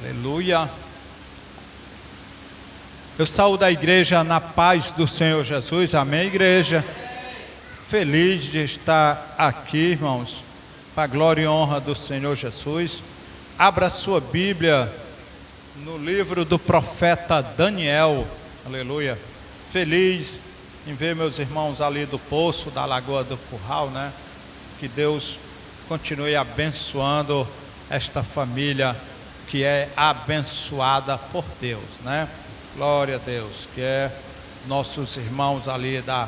Aleluia. Eu saúdo a igreja na paz do Senhor Jesus. Amém, igreja? Feliz de estar aqui, irmãos, para a glória e honra do Senhor Jesus. Abra sua Bíblia no livro do profeta Daniel. Aleluia. Feliz em ver meus irmãos ali do Poço, da Lagoa do Curral, né? Que Deus continue abençoando esta família que é abençoada por Deus, né? Glória a Deus, que é nossos irmãos ali da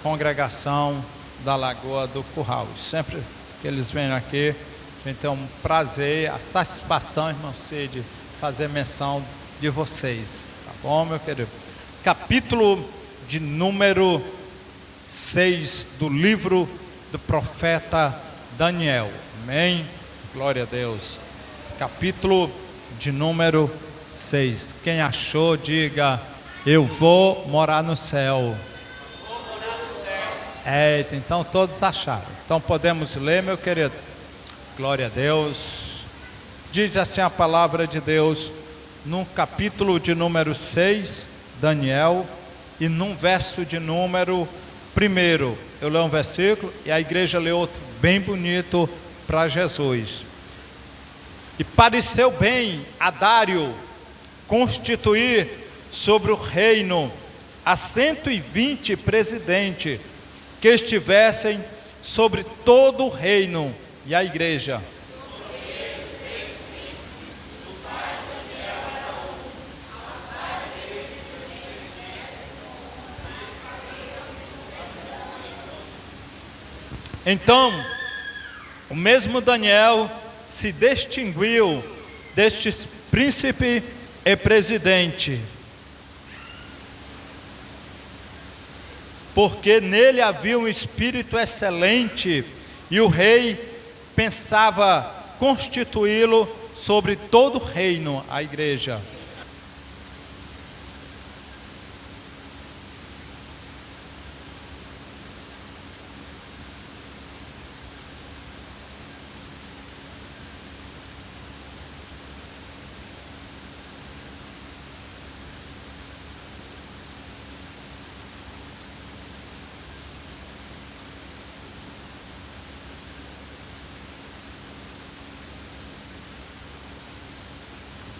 congregação da Lagoa do Curral. Sempre que eles vêm aqui, a gente tem um prazer, a satisfação, irmão Cid, fazer menção de vocês, tá bom, meu querido? Capítulo de número 6 do livro do profeta Daniel, amém? Glória a Deus. Capítulo de número 6. Quem achou, diga: eu vou morar no céu. Então todos acharam. Então podemos ler, meu querido. Glória a Deus. Diz assim a palavra de Deus no capítulo de número 6, Daniel, e num verso de número 1. Eu leio um versículo e a igreja lê outro bem bonito para Jesus. E pareceu bem a Dário constituir sobre o reino a 120 presidentes que estivessem sobre todo o reino. E a igreja. Então, o mesmo Daniel se distinguiu destes príncipe e presidente, porque nele havia um espírito excelente, e o rei pensava constituí-lo sobre todo o reino, a igreja.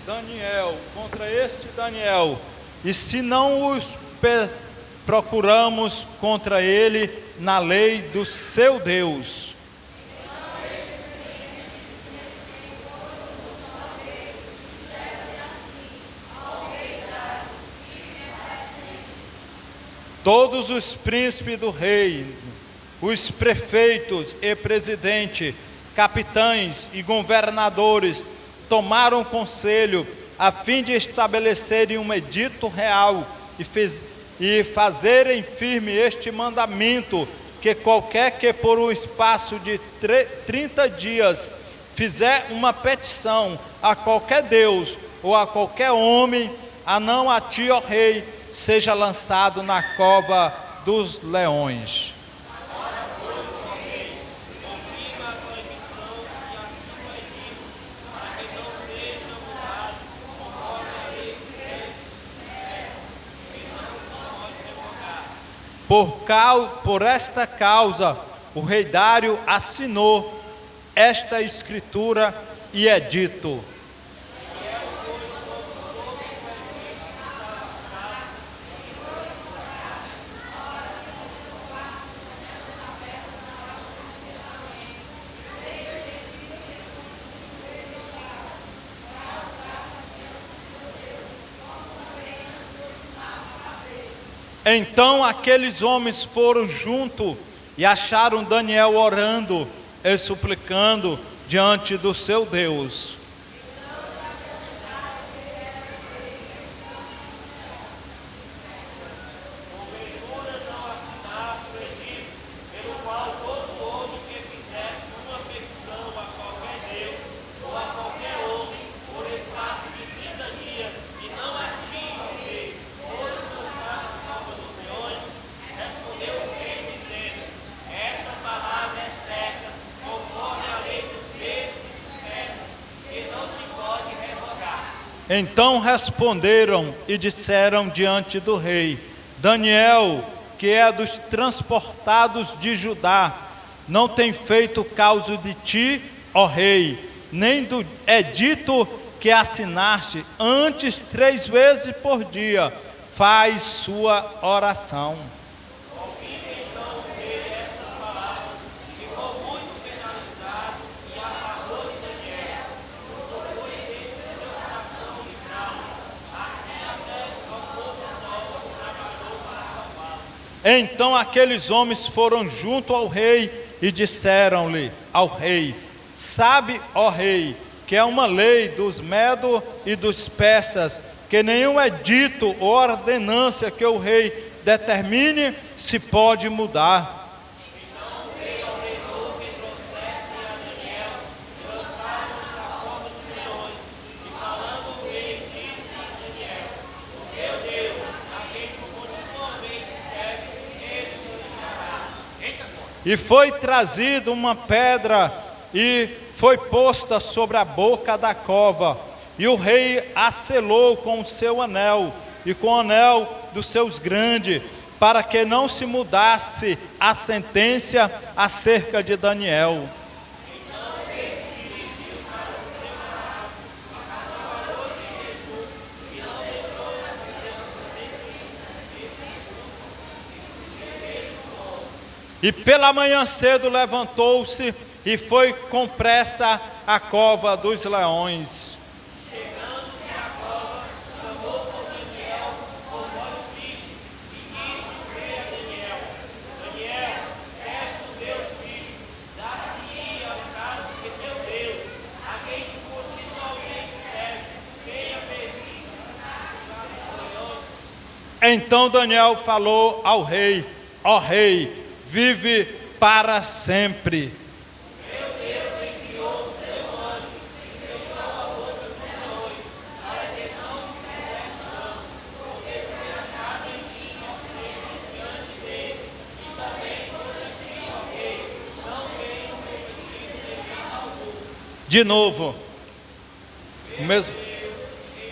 Daniel, contra este Daniel, e se não os procuramos contra ele na lei do seu Deus. Todos os príncipes do reino, os prefeitos e presidentes, capitães e governadores, tomaram conselho a fim de estabelecerem um edito real e fazerem firme este mandamento, que qualquer que por um espaço de 30 dias fizer uma petição a qualquer Deus ou a qualquer homem, a não a ti, ó rei, seja lançado na cova dos leões. Por esta causa, o rei Dário assinou esta escritura e é dito: Então aqueles homens foram junto e acharam Daniel orando e suplicando diante do seu Deus. Então responderam e disseram diante do rei: Daniel, que é dos transportados de Judá, não tem feito causa de ti, ó rei, nem do edito que assinaste, antes 3 vezes por dia faz sua oração. Então aqueles homens foram junto ao rei e disseram-lhe ao rei: Sabe, ó rei, que é uma lei dos medos e dos persas, que nenhum edito ou ordenança que o rei determine se pode mudar. Então o rei ordenou que trouxessem a Daniel e lançaram na cova dos leões. E falando o rei, disse a Daniel: O teu Deus, a quem tu continuamente serve, ele te livrará. E foi trazida uma pedra e foi posta sobre a boca da cova, e o rei a selou com o seu anel, e com o anel dos seus grandes, para que não se mudasse a sentença acerca de Daniel. Então o rei se dirigiu para os seus amados, a Salvador de Jesus, e não deixou as crianças. E pela manhã cedo levantou-se e foi com pressa à cova dos leões. Chegando-se à cova, chamou por Daniel com voz firme, e disse o rei a Daniel: Daniel, servo do Deus vivo, dá-se-ia ao caso que teu Deus, a quem tu continuamente serve, tenha perdido os leões. Então Daniel falou ao rei: Ó rei, vive para sempre. De novo,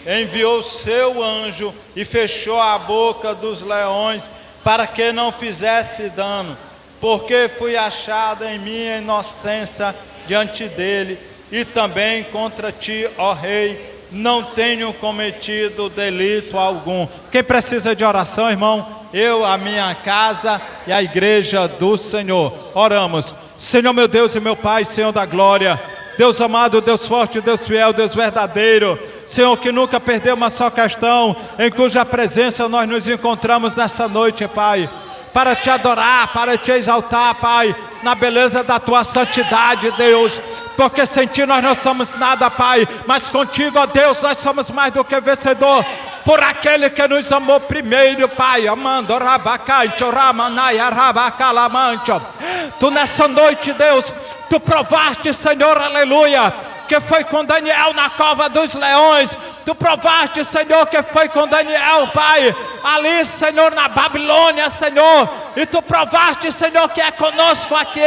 enviou seu anjo e fechou a boca dos leões para que não fizesse dano, porque fui achada em minha inocência diante dele, e também contra ti, ó rei, não tenho cometido delito algum. Quem precisa de oração, irmão? Eu, a minha casa e a igreja do Senhor. Oramos. Senhor meu Deus e meu Pai, Senhor da glória, Deus amado, Deus forte, Deus fiel, Deus verdadeiro, Senhor, que nunca perdeu uma só questão, em cuja presença nós nos encontramos nessa noite, Pai, para te adorar, para te exaltar, Pai, na beleza da tua santidade, Deus, porque sem ti nós não somos nada, Pai, mas contigo, ó Deus, nós somos mais do que vencedor, por aquele que nos amou primeiro, Pai. Amando rabacancho, ramanaya rabacalamancho. Tu nessa noite, Deus, tu provaste, Senhor, aleluia, que foi com Daniel na cova dos leões. Tu provaste, Senhor, que foi com Daniel, Pai, ali, Senhor, na Babilônia, Senhor. E tu provaste, Senhor, que é conosco aqui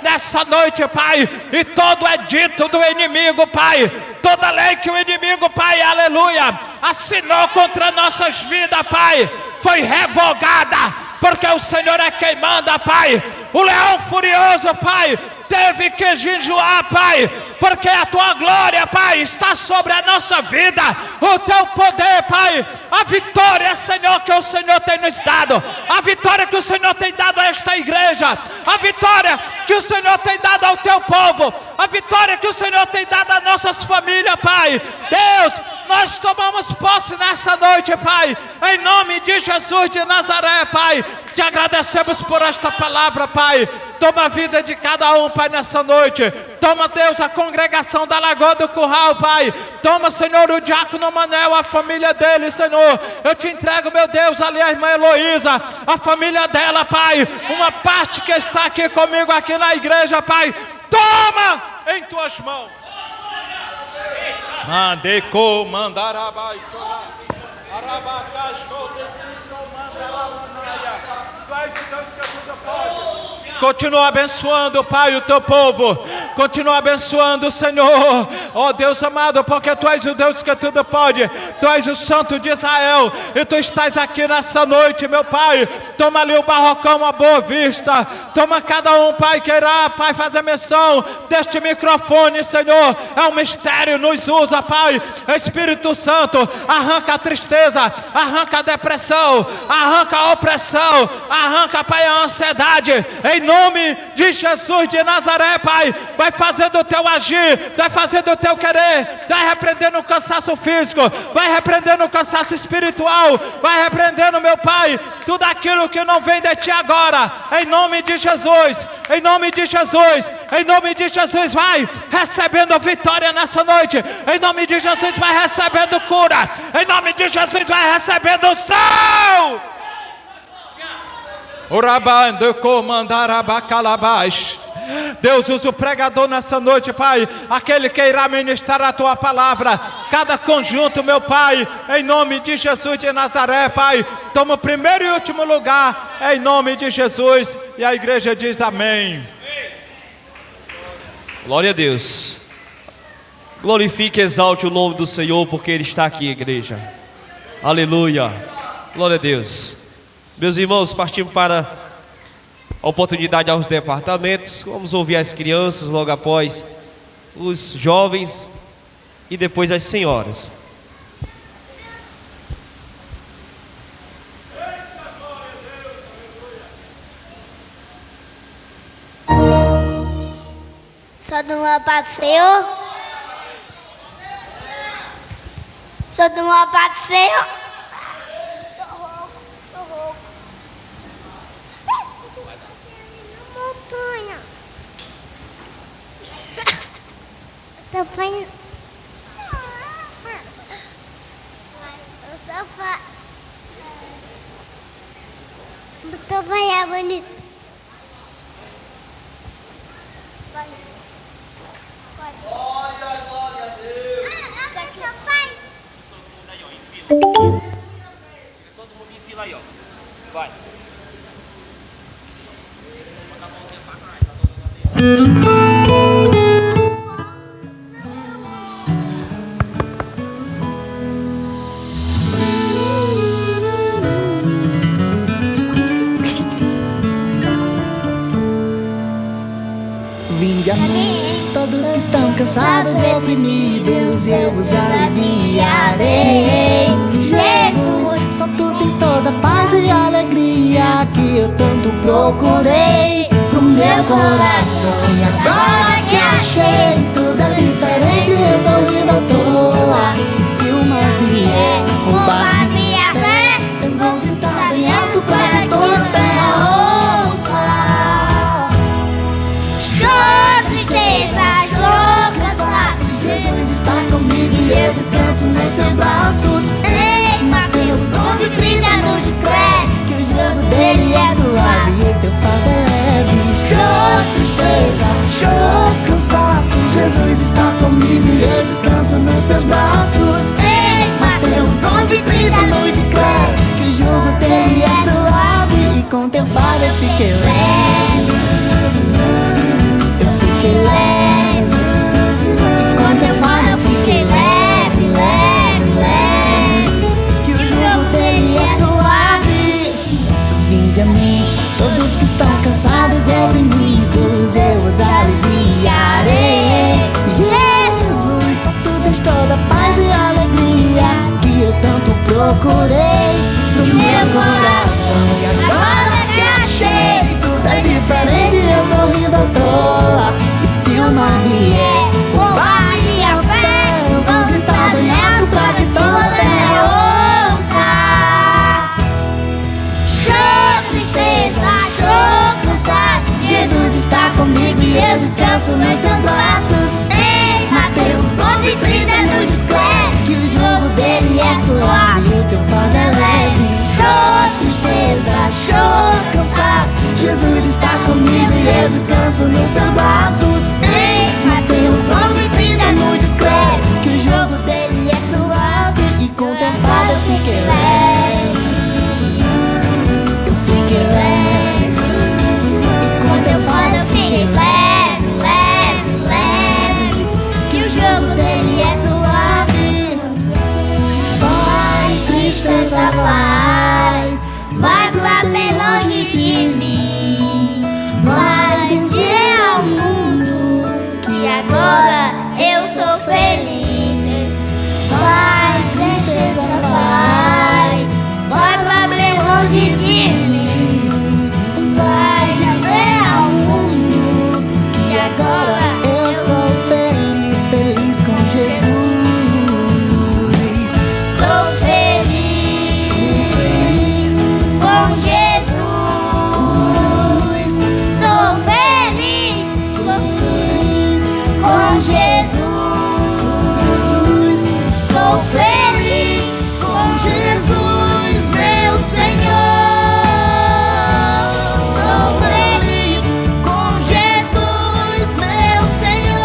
nessa noite, Pai. E todo edito do inimigo, Pai, toda lei que o inimigo, Pai, aleluia, assinou contra nossas vidas, Pai, foi revogada, porque o Senhor é quem manda, Pai. O leão furioso, Pai, teve que jejuar, Pai, porque a tua glória, Pai, está sobre a nossa vida, o teu poder, Pai, a vitória, Senhor, que o Senhor tem nos dado, a vitória que o Senhor tem dado a esta igreja, a vitória que o Senhor tem dado ao teu povo, a vitória que o Senhor tem dado às nossas famílias, Pai. Deus, nós tomamos posse nessa noite, Pai, em nome de Jesus de Nazaré, Pai. Te agradecemos por esta palavra, Pai. Toma a vida de cada um, Pai, nessa noite. Toma, Deus, a congregação da Lagoa do Curral, Pai. Toma, Senhor, o diácono Manel, a família dele, Senhor. Eu te entrego, meu Deus, ali a irmã Heloísa, a família dela, Pai. Uma parte que está aqui comigo, aqui na igreja, Pai. Toma em tuas mãos. Mandeco, mandarabai, continua abençoando, Pai, o teu povo. Continua abençoando, Senhor. Ó Deus amado, porque Tu és o Deus que tudo pode. Tu és o Santo de Israel. E Tu estás aqui nessa noite, meu Pai. Toma ali o Barrocão, a Boa Vista. Toma cada um, Pai, que irá, Pai, fazer menção deste microfone, Senhor. É um mistério, nos usa, Pai. Espírito Santo, arranca a tristeza, arranca a depressão, arranca a opressão, arranca, Pai, a ansiedade. Em nome de Jesus de Nazaré, Pai. Vai fazendo o Teu agir, vai fazendo o Teu querer. Vai repreendendo o cansaço físico, vai repreendendo o cansaço espiritual, vai repreendendo, meu Pai, tudo aquilo que não vem de Ti agora. Em nome de Jesus, em nome de Jesus, em nome de Jesus, vai recebendo vitória nessa noite. Em nome de Jesus, vai recebendo cura. Em nome de Jesus, vai recebendo o céu. Deus, usa o pregador nessa noite, Pai, aquele que irá ministrar a Tua palavra, cada conjunto, meu Pai, em nome de Jesus de Nazaré, Pai, toma o primeiro e último lugar, em nome de Jesus. E a igreja diz amém. Glória a Deus. Glorifique e exalte o nome do Senhor, porque Ele está aqui, igreja. Aleluia. Glória a Deus. Meus irmãos, partimos para a oportunidade aos departamentos. Vamos ouvir as crianças logo após os jovens e depois as senhoras. Só de uma paz do Senhor. Só de uma paz do Senhor. Tô rouco. Montanha. Tô apanhando. Tô apanhando bonito. Glória a Deus. Todo mundo em fila aí, ó. Vai. Bota a mãozinha pra trás, tá todo mundo ali. Vinde a mim, todos que estão cansados e oprimidos, eu vos aliviarei. Jesus, só Tu tens toda a paz e alegria que eu tanto procurei pro meu coração. E agora que achei tudo é diferente, eu tô rindo à toa. E se o mal vier roubar minha fé, eu vou gritar bem alto pra que toda a terra ouça. Jesus está comigo e eu descanso nos Seus braços. Em Mateus 11:30 nos descreve que o jogo dele é suave e o teu fardo é leve. Show, tristeza, show, cansaço. Jesus está comigo e eu descanso nos Seus braços. Em Mateus 11:30 nos descreve que o jogo dele é suave e com teu fardo eu fiquei leve. Eu fiquei leve. Teu fardo eu fiquei leve, leve, leve. Que o jugo dele é suave. Vinde a mim, todos que estão cansados e oprimidos, eu os aliviarei. Jesus, só Tu tens toda a paz e alegria que eu tanto procurei no meu coração. E agora que achei tudo é diferente, eu tô rindo à toa. E se o mar vier roubar minha fé, eu vou gritar bem alto pra que toda a terra ouça. Show, tristeza, show, cansaço. Jesus está comigo e eu descanso nos Seus braços. Em Mateus 11:30 nos descreve que o jugo dele é suave e o teu fardo é leve. Show, tristeza, show, cansaço. Jesus está comigo e eu descanso nos Seus braços. Em Mateus 11:30 nos descreve que o jogo dele é suave e com teu fardo eu fiquei leve. Eu fiquei leve. E com teu fardo eu fiquei leve, leve, de mim. Vai dizer ao mundo que agora eu sou feliz, feliz com Jesus. sou feliz com Jesus. Sou feliz com Jesus. Sou feliz com Jesus, meu Senhor. Sou feliz com Jesus, meu Senhor.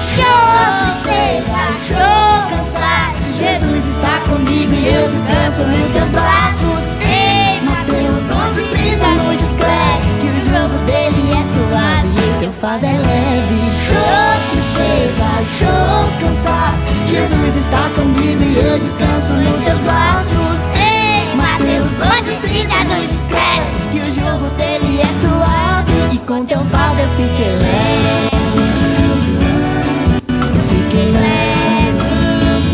Show tristeza, show cansaço, Jesus está comigo e eu descanso nos seus braços. Em Mateus 11:30 nos escreve que o jogo dele é suave e o teu fardo é leve. Show tristeza, show cansaço, Jesus está comigo e eu descanso nos seus braços. Em Mateus 11:30 nos escreve que o jogo dele é suave e com teu fardo eu fiquei leve. Eu fiquei leve e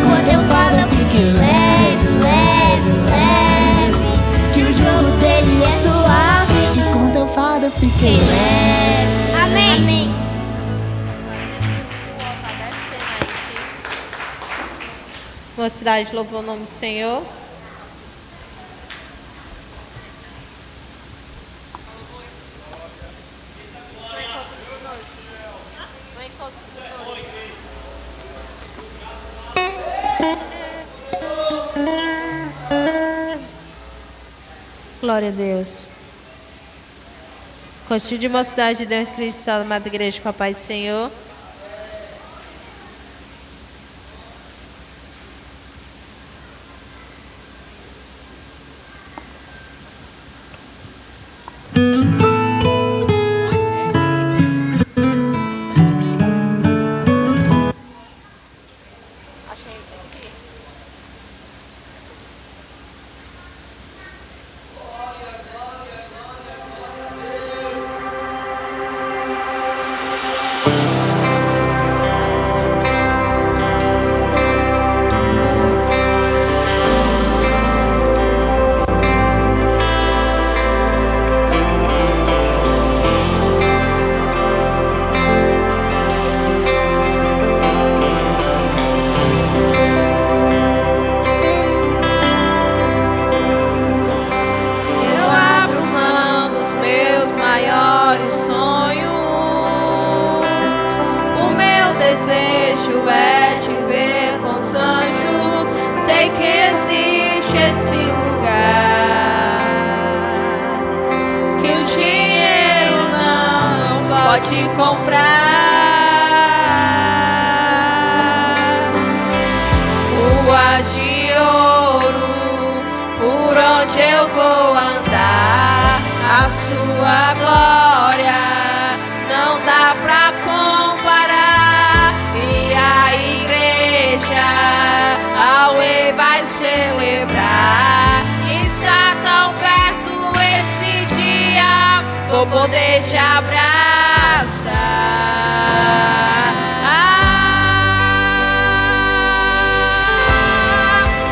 com teu fardo eu fiquei leve, leve, leve. Que o jogo dele é suave e com teu fardo eu fiquei leve. Amém. Mocidade, louvou o nome do Senhor. Glória a Deus. Constitui de Mocidade de Deus Cristo, Salve, amada igreja, com a paz do Senhor. Poder te abraçar.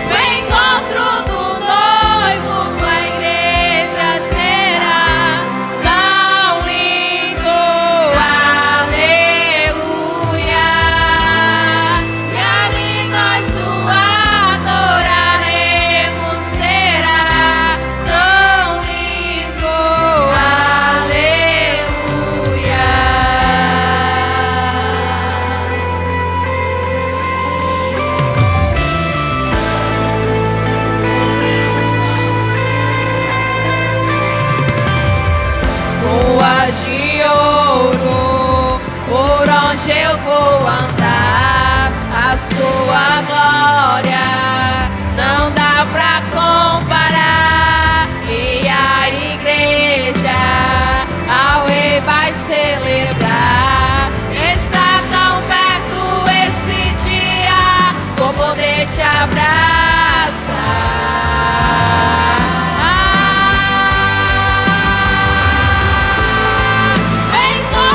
O encontro do noivo com a igreja será tão lindo, aleluia. E ali nós o adoraremos, será tão lindo, eu vou andar, a sua glória não dá pra comparar. E a igreja ao rei vai celebrar. Está tão perto esse dia, vou poder te abraçar. Lindo,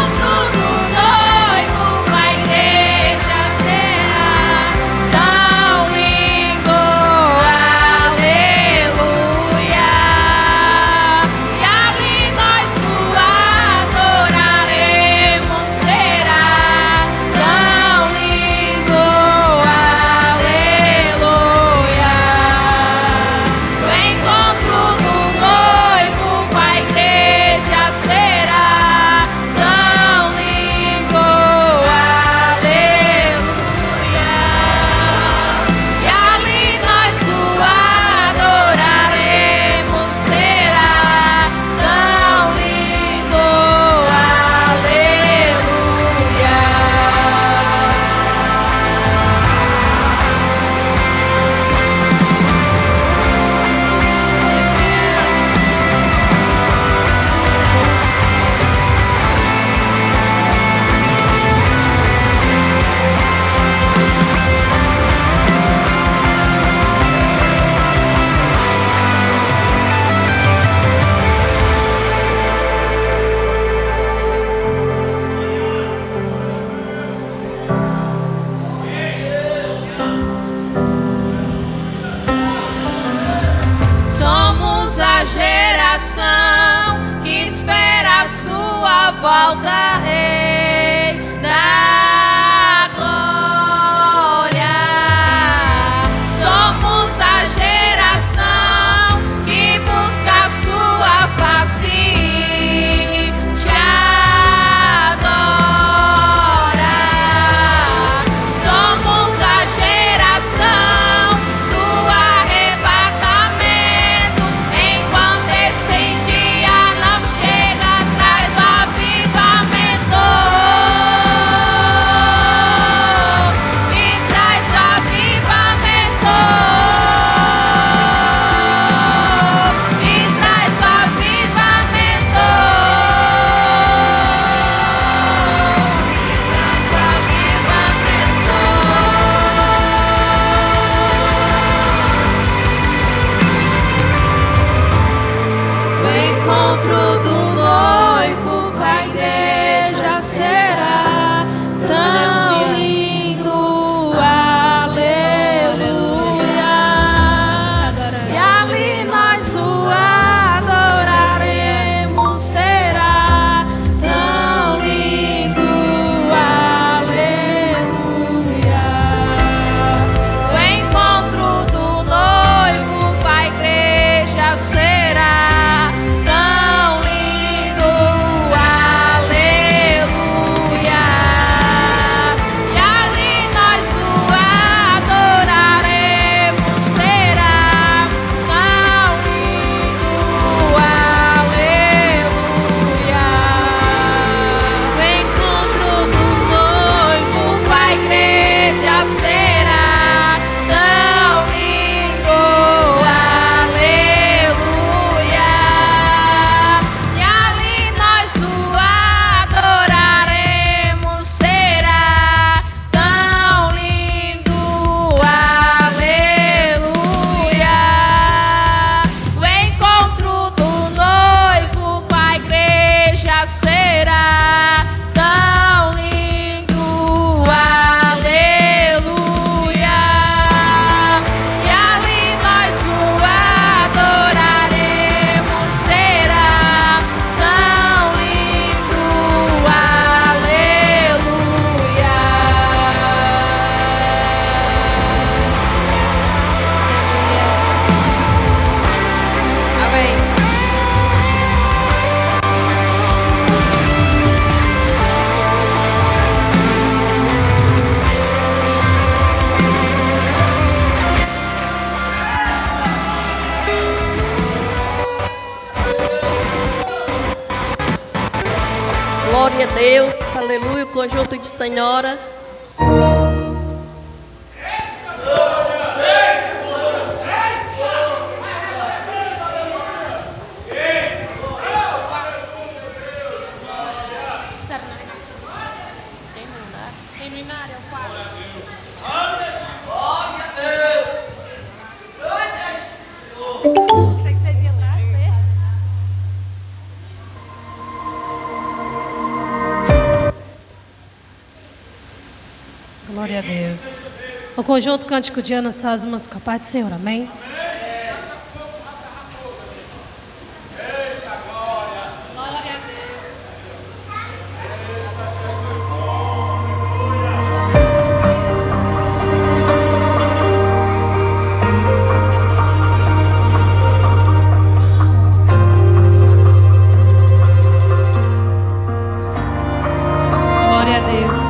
volta, Rei da glória. Somos a geração que busca a sua face, te adora. Somos a geração do arrebatamento. Enquanto esse dia não chega, traz o avivamento. E traz o avivamento. E traz o avivamento. O encontro do noivo com a igreja será tão lindo, aleluia. E ali nós o adoraremos, será tão lindo, aleluia. O encontro do noivo com a igreja será tão lindo, aleluia. E ali nós o adoraremos, será tão lindo, aleluia. O encontro do noivo com a igreja será tão lindo, aleluia. E ali nós o adoraremos, será tão lindo, aleluia. O encontro do noivo com a igreja será tão lindo, aleluia. E ali nós o adoraremos, será tão lindo, aleluia. Amém. Glória a Deus, aleluia, o conjunto de senhora. Glória a Deus. O conjunto cântico de Ana Sá as mãos com a paz do Senhor, amém? Glória a Deus.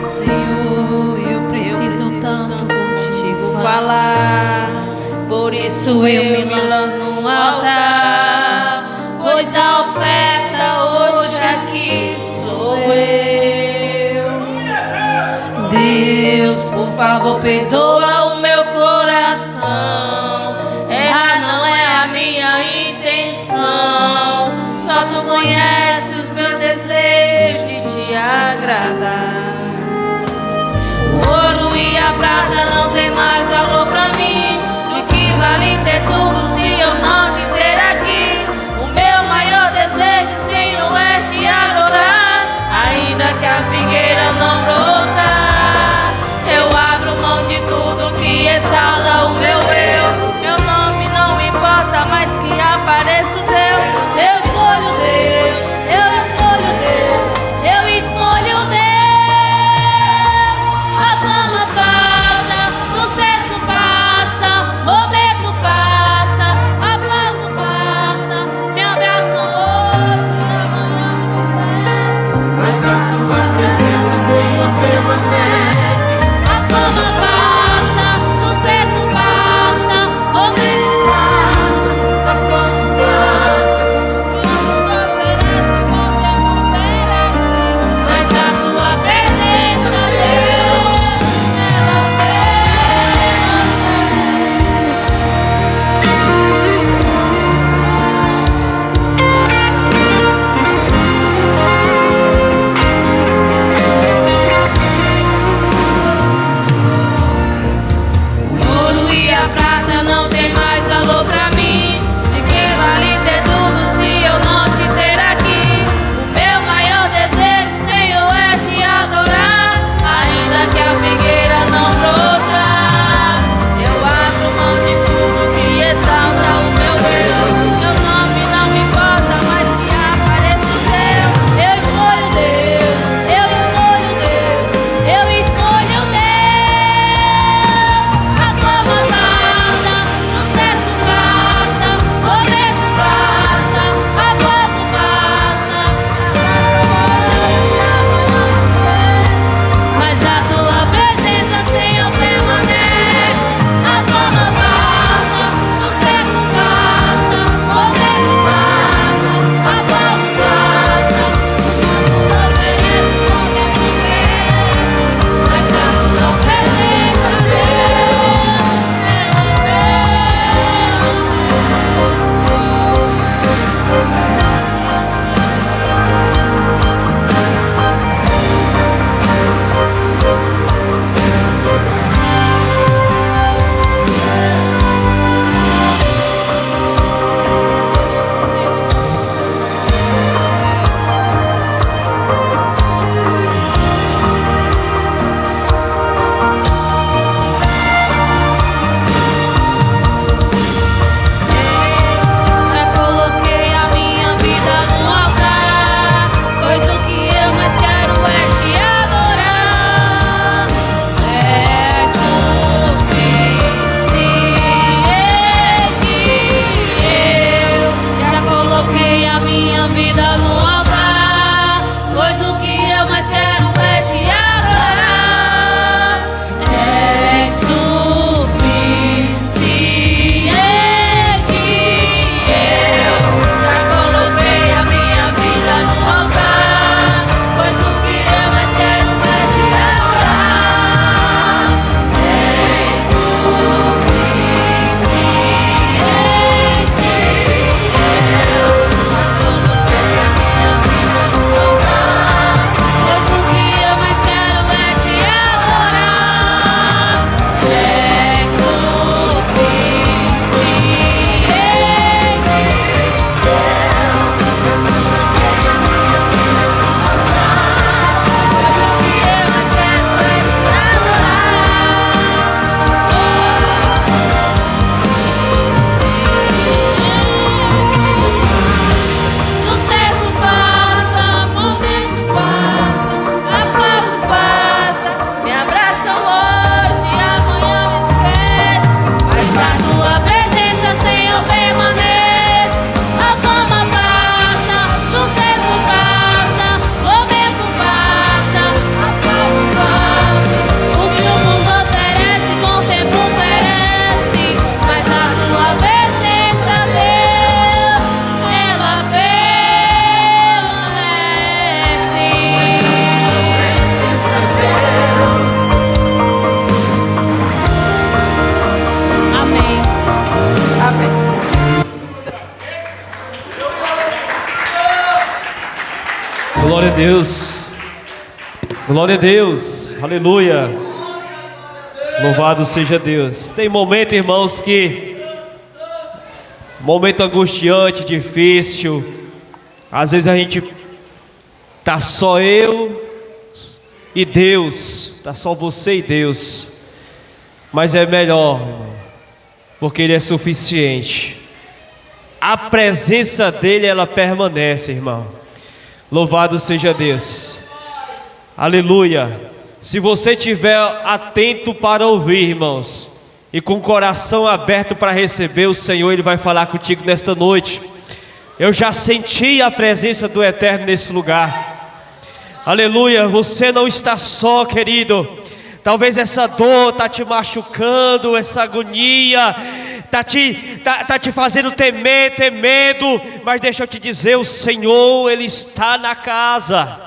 Senhor, eu preciso tanto contigo falar, por isso eu me lanço no altar, pois a oferta hoje aqui sou eu. Deus, por favor, perdoa o meu coração. Errar não é a minha intenção. Só tu conheces os meus desejos de te agradar. O ouro e a prata não tem mais valor pra mim. De que vale ter tudo se eu não te ter aqui? O meu maior desejo, Senhor, não brotar. Eu abro mão de tudo que exala o meu eu. Meu nome não importa, mas que apareça o teu. Eu escolho Deus, eu escolho Deus, eu escolho Deus. A fama passa, sucesso passa, momento passa, aplauso passa, me abraçam hoje, amanhã me esquece. Mas a tua presença, Senhor, permanece. A fama passa, sucesso passa, momento passa, Aplauso passa. tudo oferece, bom tempo merece. Mas a tua presença, Deus, ela o ouro e a prata não tem mais valor pra mim. De que vale ter tudo se eu não te ter aqui? O meu maior desejo, Senhor, é te adorar. Ainda que a figueira não brotar, eu abro mão de tudo que exalta o meu eu. Meu nome não me importa, mas que apareça o teu. Eu escolho Deus, eu escolho Deus, eu escolho Deus. A fama passa, sucesso passa, momento passa, aplauso passa, mas a tua presença, Senhor, permanece. A fama passa, sucesso passa, momento passa, aplauso passa, tudo oferece com que tu queres, mas a tua presença, Deus, já coloquei a minha vida no altar, pois o que eu mais quero é te adorar. És suficiente. Eu já coloquei a minha vida no altar, pois o que eu mais quero é te adorar. És suficiente. Eu já coloquei a minha vida no altar, pois o que eu mais quero é te adorar. És suficiente. Eu já coloquei a minha vida no altar, pois o que eu mais quero é te adorar. És sucesso passa, momento passa, aplauso passa, me abraçam hoje, amanhã me esquece, mas a tua presença, Senhor, permanece. A fama passa, sucesso passa, momento passa, aplauso passa, o que o mundo oferece com o tempo perece, mas a tua presença, Deus, ela permanece. Amém. Amém. Glória a Deus. Glória a Deus. Aleluia. Louvado seja Deus. Tem momento, irmãos, que momento angustiante, difícil. Às vezes a gente tá só eu e Deus, tá só você e Deus, mas é melhor, irmão, porque Ele é suficiente. A presença dEle, ela permanece, irmão. Louvado seja Deus. Aleluia. Se você estiver atento para ouvir, irmãos, e com o coração aberto para receber, o Senhor, Ele vai falar contigo nesta noite. Eu já senti a presença do Eterno nesse lugar. Aleluia. Você não está só, querido. Talvez essa dor está te machucando, essa agonia tá te fazendo temer, ter medo. Mas deixa eu te dizer, o Senhor, Ele está na casa.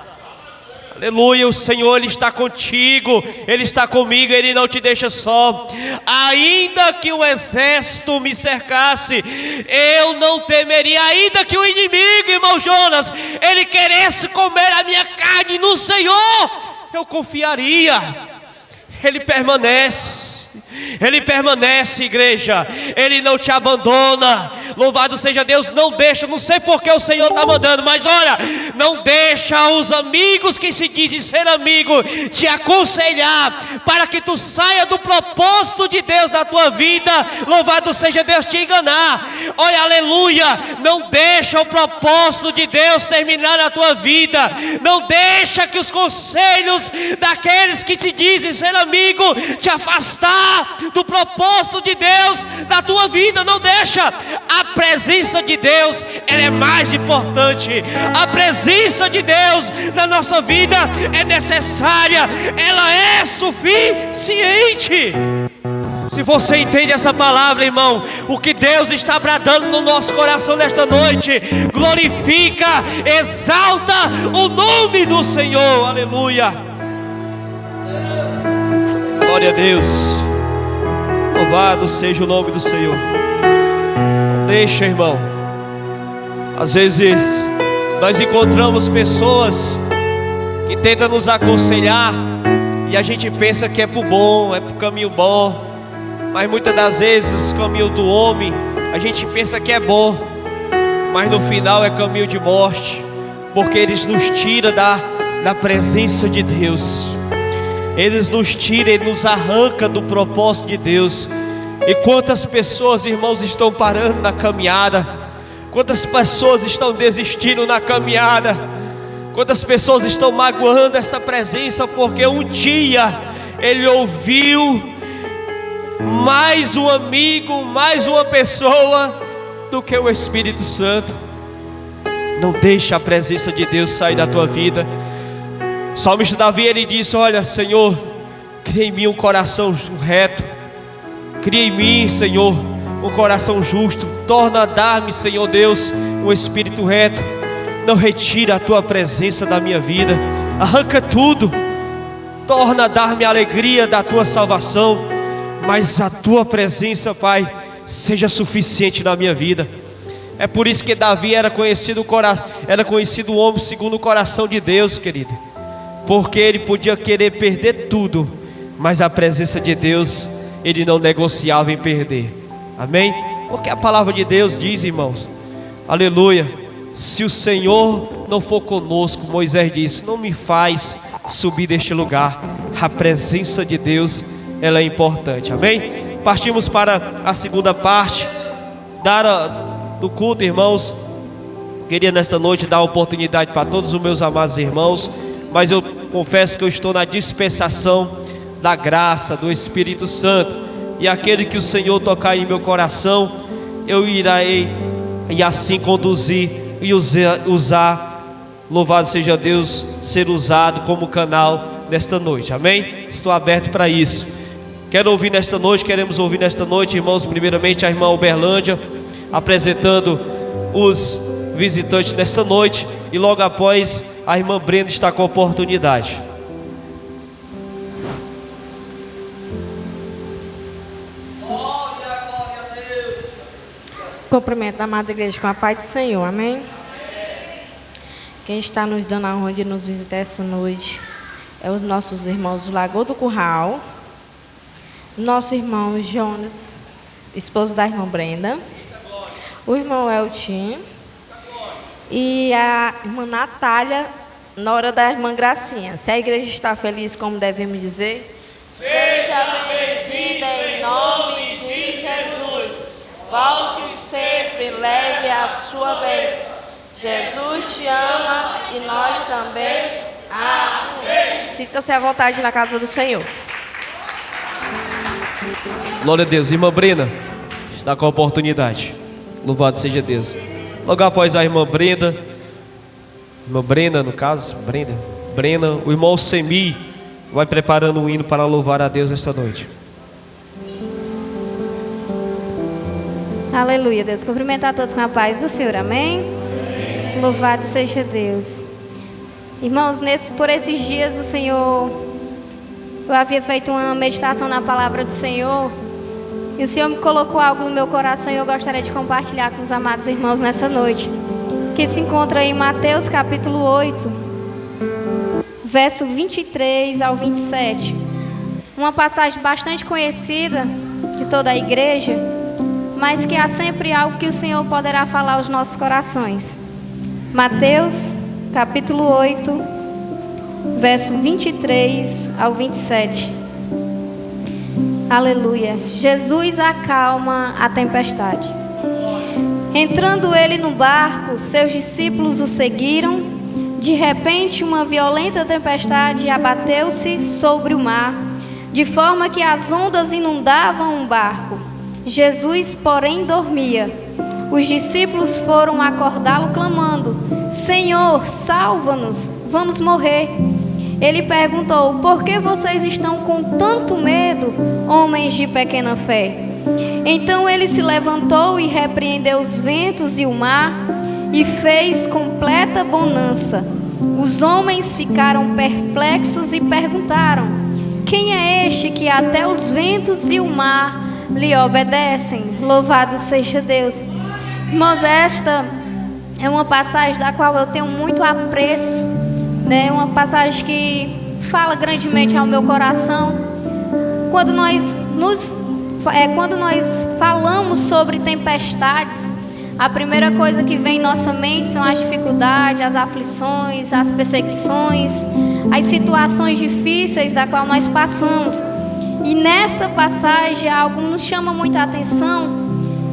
Aleluia, o Senhor, Ele está contigo, Ele está comigo, Ele não te deixa só. Ainda que o exército me cercasse, eu não temeria. Ainda que o inimigo, irmão Jonas, ele queresse comer a minha carne, no Senhor eu confiaria. Ele permanece, igreja. Ele não te abandona. Louvado seja Deus. Não deixa, não sei porque o Senhor está mandando, mas olha, não deixa os amigos que se dizem ser amigo te aconselhar para que tu saia do propósito de Deus na tua vida. Louvado seja Deus, te enganar. Olha, aleluia. Não deixa o propósito de Deus terminar na tua vida. Não deixa que os conselhos daqueles que te dizem ser amigo te afastar do propósito de Deus na tua vida. Não deixa. A presença de Deus, ela é mais importante. A presença de Deus na nossa vida é necessária, ela é suficiente. Se você entende essa palavra, irmão, o que Deus está bradando no nosso coração nesta noite, glorifica, exalta o nome do Senhor. Aleluia. Glória a Deus. Louvado seja o nome do Senhor. Não deixa, irmão. Às vezes nós encontramos pessoas que tentam nos aconselhar e a gente pensa que é pro bom, é pro caminho bom. Mas muitas das vezes o caminho do homem a gente pensa que é bom, mas no final é caminho de morte, porque eles nos tiram da presença de Deus. Eles nos tiram, Ele nos arranca do propósito de Deus. E quantas pessoas, irmãos, estão parando na caminhada? Quantas pessoas estão desistindo na caminhada? Quantas pessoas estão magoando essa presença porque um dia ele ouviu mais um amigo, mais uma pessoa do que o Espírito Santo? Não deixa a presença de Deus sair da tua vida. O salmista Davi, ele disse: olha, Senhor, cria em mim um coração reto, cria em mim, Senhor, um coração justo. Torna a dar-me, Senhor Deus, um espírito reto. Não retira a tua presença da minha vida, arranca tudo. Torna a dar-me a alegria da tua salvação, mas a tua presença, Pai, seja suficiente na minha vida. É por isso que Davi era conhecido o homem segundo o coração de Deus, querido. Porque ele podia querer perder tudo, mas a presença de Deus ele não negociava em perder. Amém? Porque a palavra de Deus diz, irmãos, aleluia, se o Senhor não for conosco, Moisés disse: não me faz subir deste lugar. A presença de Deus, ela é importante. Amém? Partimos para a segunda parte do culto, irmãos. Queria nesta noite dar a oportunidade para todos os meus amados irmãos, mas eu confesso que eu estou na dispensação da graça do Espírito Santo, e aquele que o Senhor tocar em meu coração, eu irei e assim conduzir e usar, louvado seja Deus, ser usado como canal nesta noite. Amém? Estou aberto para isso. Queremos ouvir nesta noite, irmãos, primeiramente a irmã Uberlândia apresentando os visitantes nesta noite, e logo após a irmã Brenda está com a oportunidade. Cumprimento a amada igreja com a paz do Senhor, amém? Quem está nos dando a honra de nos visitar essa noite é os nossos irmãos do Lagoa do Curral, nosso irmão Jonas, esposo da irmã Brenda, o irmão Eltim e a irmã Natália, na hora da irmã Gracinha. Se a igreja está feliz, como devemos dizer? Seja bem-vinda em nome de Jesus. Volte sempre, leve a sua vez. Jesus te ama e nós também. Amém. Sinta-se à vontade na casa do Senhor. Glória a Deus. Irmã Brenda está com a oportunidade. Louvado seja Deus. Logo após a irmã Brenda, no caso, Brenda, o irmão Semi vai preparando um hino para louvar a Deus esta noite. Aleluia, Deus. Cumprimentar a todos com a paz do Senhor, amém? Louvado seja Deus. Irmãos, por esses dias o Senhor, eu havia feito uma meditação na palavra do Senhor, e o Senhor me colocou algo no meu coração e eu gostaria de compartilhar com os amados irmãos nessa noite, que se encontra em Mateus capítulo 8, verso 23 ao 27. Uma passagem bastante conhecida de toda a igreja, mas que há sempre algo que o Senhor poderá falar aos nossos corações. Mateus capítulo 8, verso 23 ao 27. Aleluia. Jesus acalma a tempestade. Entrando ele no barco, seus discípulos o seguiram. De repente, uma violenta tempestade abateu-se sobre o mar, de forma que as ondas inundavam o barco. Jesus, porém, dormia. Os discípulos foram acordá-lo clamando: Senhor, salva-nos, vamos morrer. Ele perguntou: por que vocês estão com tanto medo, homens de pequena fé? Então ele se levantou e repreendeu os ventos e o mar, e fez completa bonança. Os homens ficaram perplexos e perguntaram: quem é este que até os ventos e o mar lhe obedecem? Louvado seja Deus. Irmãos, esta é uma passagem da qual eu tenho muito apreço, né? Uma passagem que fala grandemente ao meu coração. Quando nós falamos sobre tempestades, a primeira coisa que vem em nossa mente são as dificuldades, as aflições, as perseguições, as situações difíceis da qual nós passamos. E nesta passagem algo nos chama muita atenção,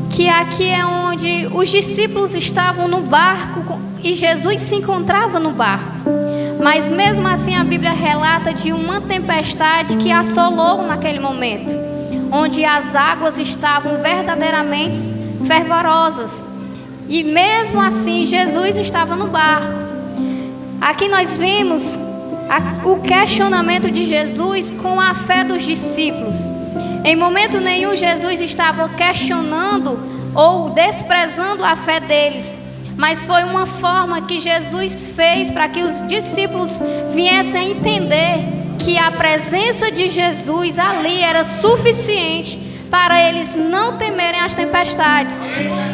que aqui é onde os discípulos estavam no barco e Jesus se encontrava no barco. Mas mesmo assim a Bíblia relata de uma tempestade que assolou naquele momento, onde as águas estavam verdadeiramente fervorosas. E mesmo assim Jesus estava no barco. Aqui nós vimos o questionamento de Jesus com a fé dos discípulos. Em momento nenhum Jesus estava questionando ou desprezando a fé deles, mas foi uma forma que Jesus fez para que os discípulos viessem a entender que a presença de Jesus ali era suficiente para eles não temerem as tempestades.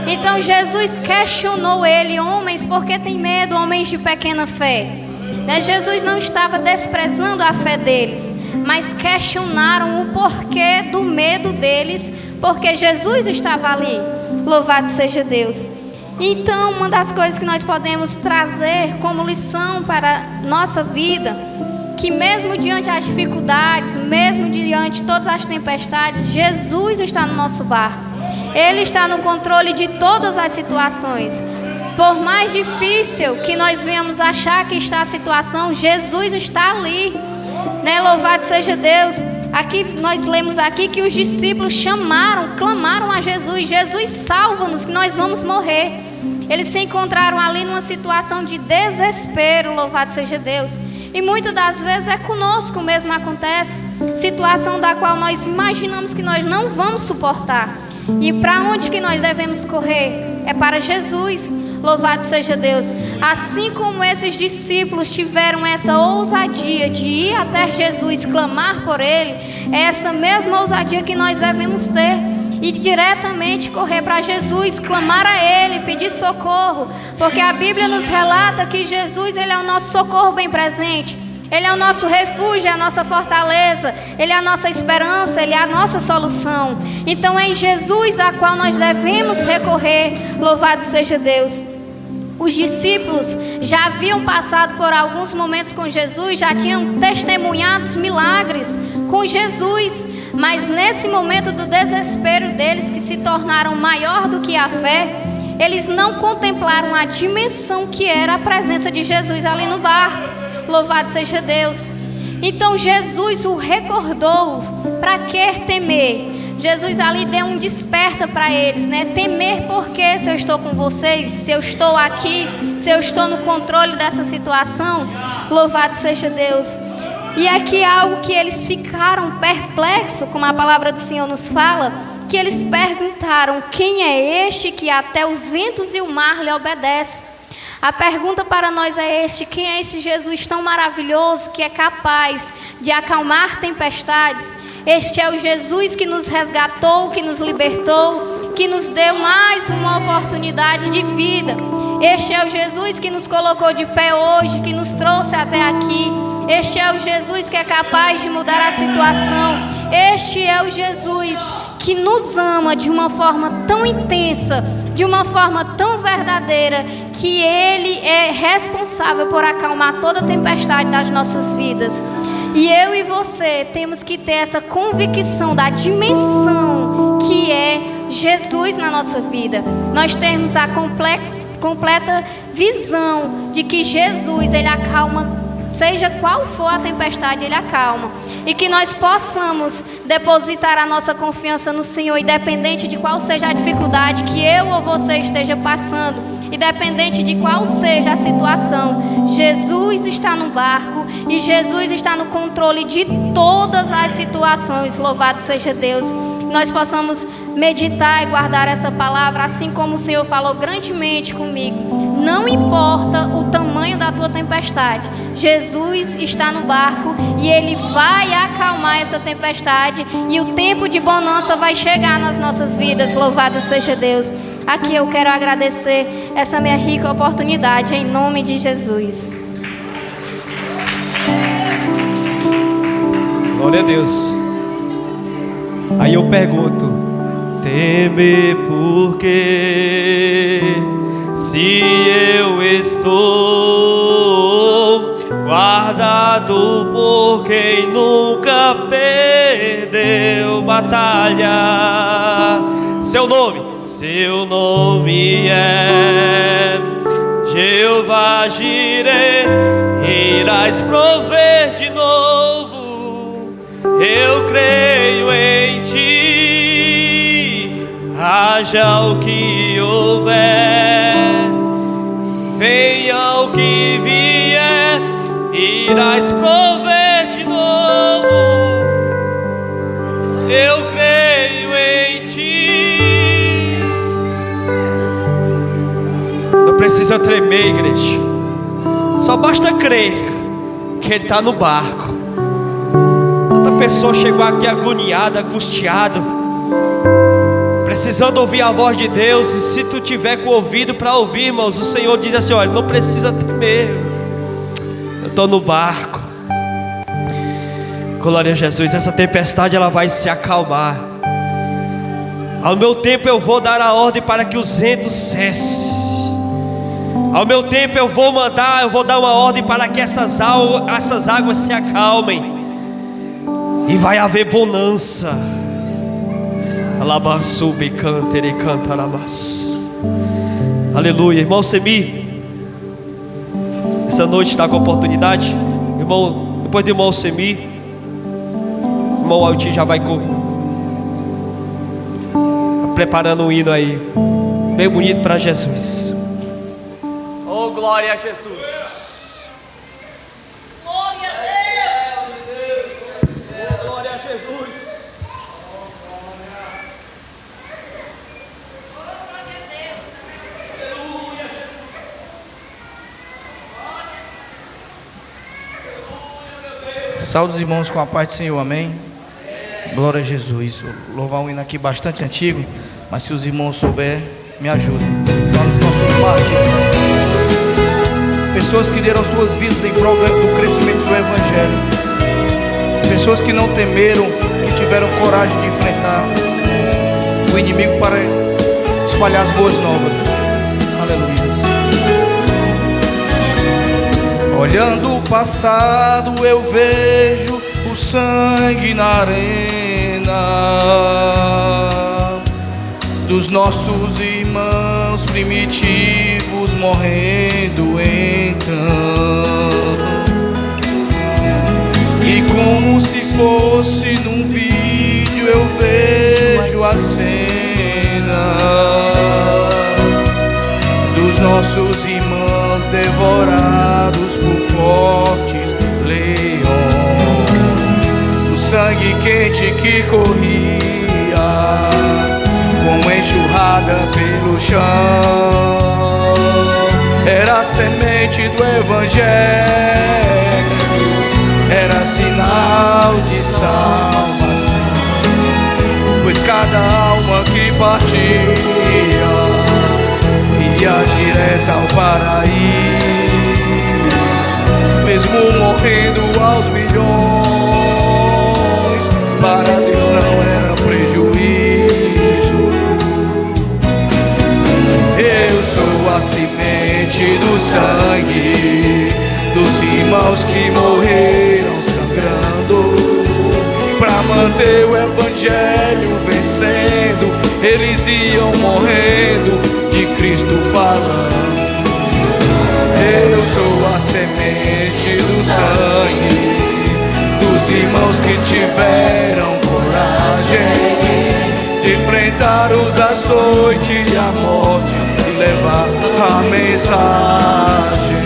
Então Jesus questionou ele: homens, por que tem medo, homens de pequena fé? Jesus não estava desprezando a fé deles, mas questionaram o porquê do medo deles, porque Jesus estava ali. Louvado seja Deus. Então, uma das coisas que nós podemos trazer como lição para a nossa vida, que mesmo diante das dificuldades, mesmo diante de todas as tempestades, Jesus está no nosso barco. Ele está no controle de todas as situações. Por mais difícil que nós venhamos achar que está a situação, Jesus está ali, né? Louvado seja Deus. Aqui nós lemos aqui que os discípulos clamaram a Jesus: Jesus, salva-nos, que nós vamos morrer. Eles se encontraram ali numa situação de desespero, louvado seja Deus. E muitas das vezes é conosco mesmo acontece, situação da qual nós imaginamos que nós não vamos suportar. E para onde que nós devemos correr? É para Jesus. Louvado seja Deus. Assim como esses discípulos tiveram essa ousadia de ir até Jesus, clamar por Ele, é essa mesma ousadia que nós devemos ter e diretamente correr para Jesus, clamar a Ele, pedir socorro, porque a Bíblia nos relata que Jesus, Ele é o nosso socorro bem presente. Ele é o nosso refúgio, é a nossa fortaleza, Ele é a nossa esperança, Ele é a nossa solução. Então é em Jesus a qual nós devemos recorrer. Louvado seja Deus. Os discípulos já haviam passado por alguns momentos com Jesus, já tinham testemunhado os milagres com Jesus, mas nesse momento do desespero deles, que se tornaram maior do que a fé, eles não contemplaram a dimensão que era a presença de Jesus ali no barco. Louvado seja Deus. Então Jesus o recordou. Para que temer? Jesus ali deu um desperta para eles, né? Temer porque se eu estou com vocês, se eu estou aqui, se eu estou no controle dessa situação, louvado seja Deus. E aqui algo que eles ficaram perplexos, como a palavra do Senhor nos fala, que eles perguntaram: quem é este que até os ventos e o mar lhe obedecem? A pergunta para nós é quem é esse Jesus tão maravilhoso que é capaz de acalmar tempestades? Este é o Jesus que nos resgatou, que nos libertou, que nos deu mais uma oportunidade de vida. Este é o Jesus que nos colocou de pé hoje, que nos trouxe até aqui. Este é o Jesus que é capaz de mudar a situação. Este é o Jesus que nos ama de uma forma tão intensa, de uma forma tão verdadeira, que Ele é responsável por acalmar toda tempestade das nossas vidas. E eu e você temos que ter essa convicção da dimensão que é Jesus na nossa vida. Nós temos a completa visão de que Jesus, Ele acalma, seja qual for a tempestade, Ele acalma. E que nós possamos depositar a nossa confiança no Senhor, independente de qual seja a dificuldade que eu ou você esteja passando, independente de qual seja a situação. Jesus está no barco e Jesus está no controle de todas as situações. Louvado seja Deus. Nós possamos meditar e guardar essa palavra, assim como o Senhor falou grandemente comigo. Não importa o tamanho da tua tempestade, Jesus está no barco e Ele vai acalmar essa tempestade, e o tempo de bonança vai chegar nas nossas vidas. Louvado seja Deus. Aqui eu quero agradecer essa minha rica oportunidade, em nome de Jesus. Glória a Deus. Aí eu pergunto: temer por quê? Se eu estou guardado por quem nunca perdeu batalha. Seu nome é Jeová Jireh, irás prover de novo. Eu creio em ti, haja o que houver, venha o que vier, irás prover de novo. Eu creio em ti. Não precisa tremer, igreja. Só basta crer que Ele está no barco. Tanta pessoa chegou aqui agoniada, angustiado, precisando ouvir a voz de Deus. E se tu tiver com o ouvido para ouvir, irmãos, o Senhor diz assim: olha, não precisa temer, eu estou no barco. Glória a Jesus. Essa tempestade ela vai se acalmar. Ao meu tempo eu vou dar a ordem para que os ventos cessem. Ao meu tempo eu vou dar uma ordem para que essas águas se acalmem. E vai haver bonança. Alabaçube cantere cantarabas. Aleluia. Irmão Semi, essa noite está com oportunidade. Irmão, depois do irmão Semi, irmão Alti já vai preparando um hino aí bem bonito para Jesus. Oh, glória a Jesus. Saúde os irmãos com a paz do Senhor, amém? Glória a Jesus. Vou louvar um hino aqui bastante antigo, mas se os irmãos souberem, me ajudem. Fala dos nossos mártires, pessoas que deram suas vidas em prol do crescimento do Evangelho, pessoas que não temeram, que tiveram coragem de enfrentar o inimigo para espalhar as boas novas. Aleluia. Olhando o passado eu vejo o sangue na arena dos nossos irmãos primitivos morrendo então. E como se fosse num vídeo eu vejo as cenas dos nossos irmãos devorados por fortes leões. O sangue quente que corria com enxurrada pelo chão era a semente do evangelho, era sinal de salvação, pois cada alma que partia ia direta ao paraíso, mesmo morrendo aos milhões, para Deus não era prejuízo. Eu sou a semente do sangue dos irmãos que morreram sangrando para manter o evangelho vencendo. Eles iam morrendo, de Cristo falando. Eu sou a semente do sangue dos irmãos que tiveram coragem de enfrentar os açoites e a morte e levar a mensagem.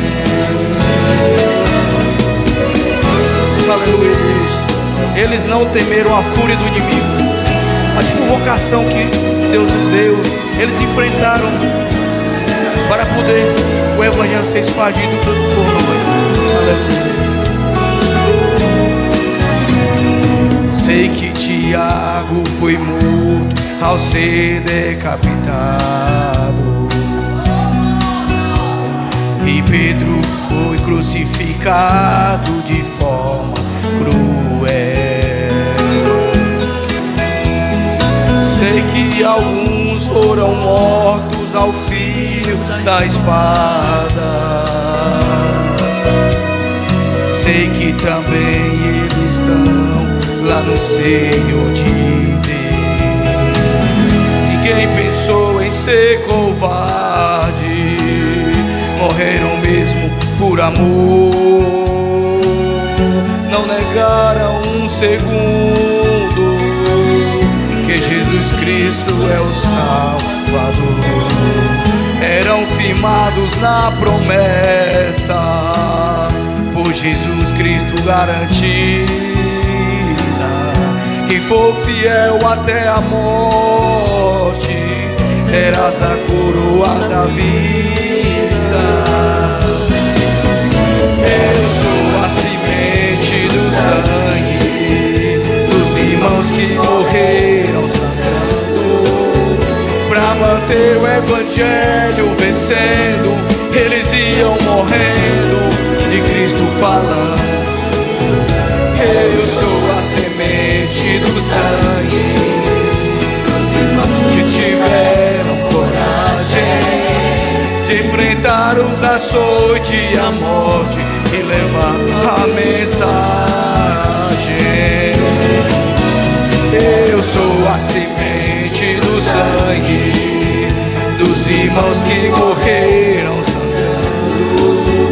Aleluia. Eles não temeram a fúria do inimigo, mas por vocação que Deus nos deu, eles enfrentaram para poder o evangelho ser expandido por nós. Aleluia. Sei que Tiago foi morto ao ser decapitado, e Pedro foi crucificado de forma cruel. Sei que alguns foram mortos ao fio da espada. Sei que também eles estão lá no seio de Deus. Ninguém pensou em ser covarde, morreram mesmo por amor. Não negaram um segundo que Jesus Cristo é o Salvador. Eram firmados na promessa, por Jesus Cristo garantida. Quem for fiel até a morte terás a coroa da vida. Eu sou a semente do sangue dos irmãos que morreram sangrando pra manter o evangelho vencendo. Eles iam morrendo, de Cristo falando. Eu sou a semente do sangue dos irmãos que tiveram coragem de enfrentar os açoites e a morte e levar a mensagem. Eu sou a semente do sangue dos irmãos que morreram sangrando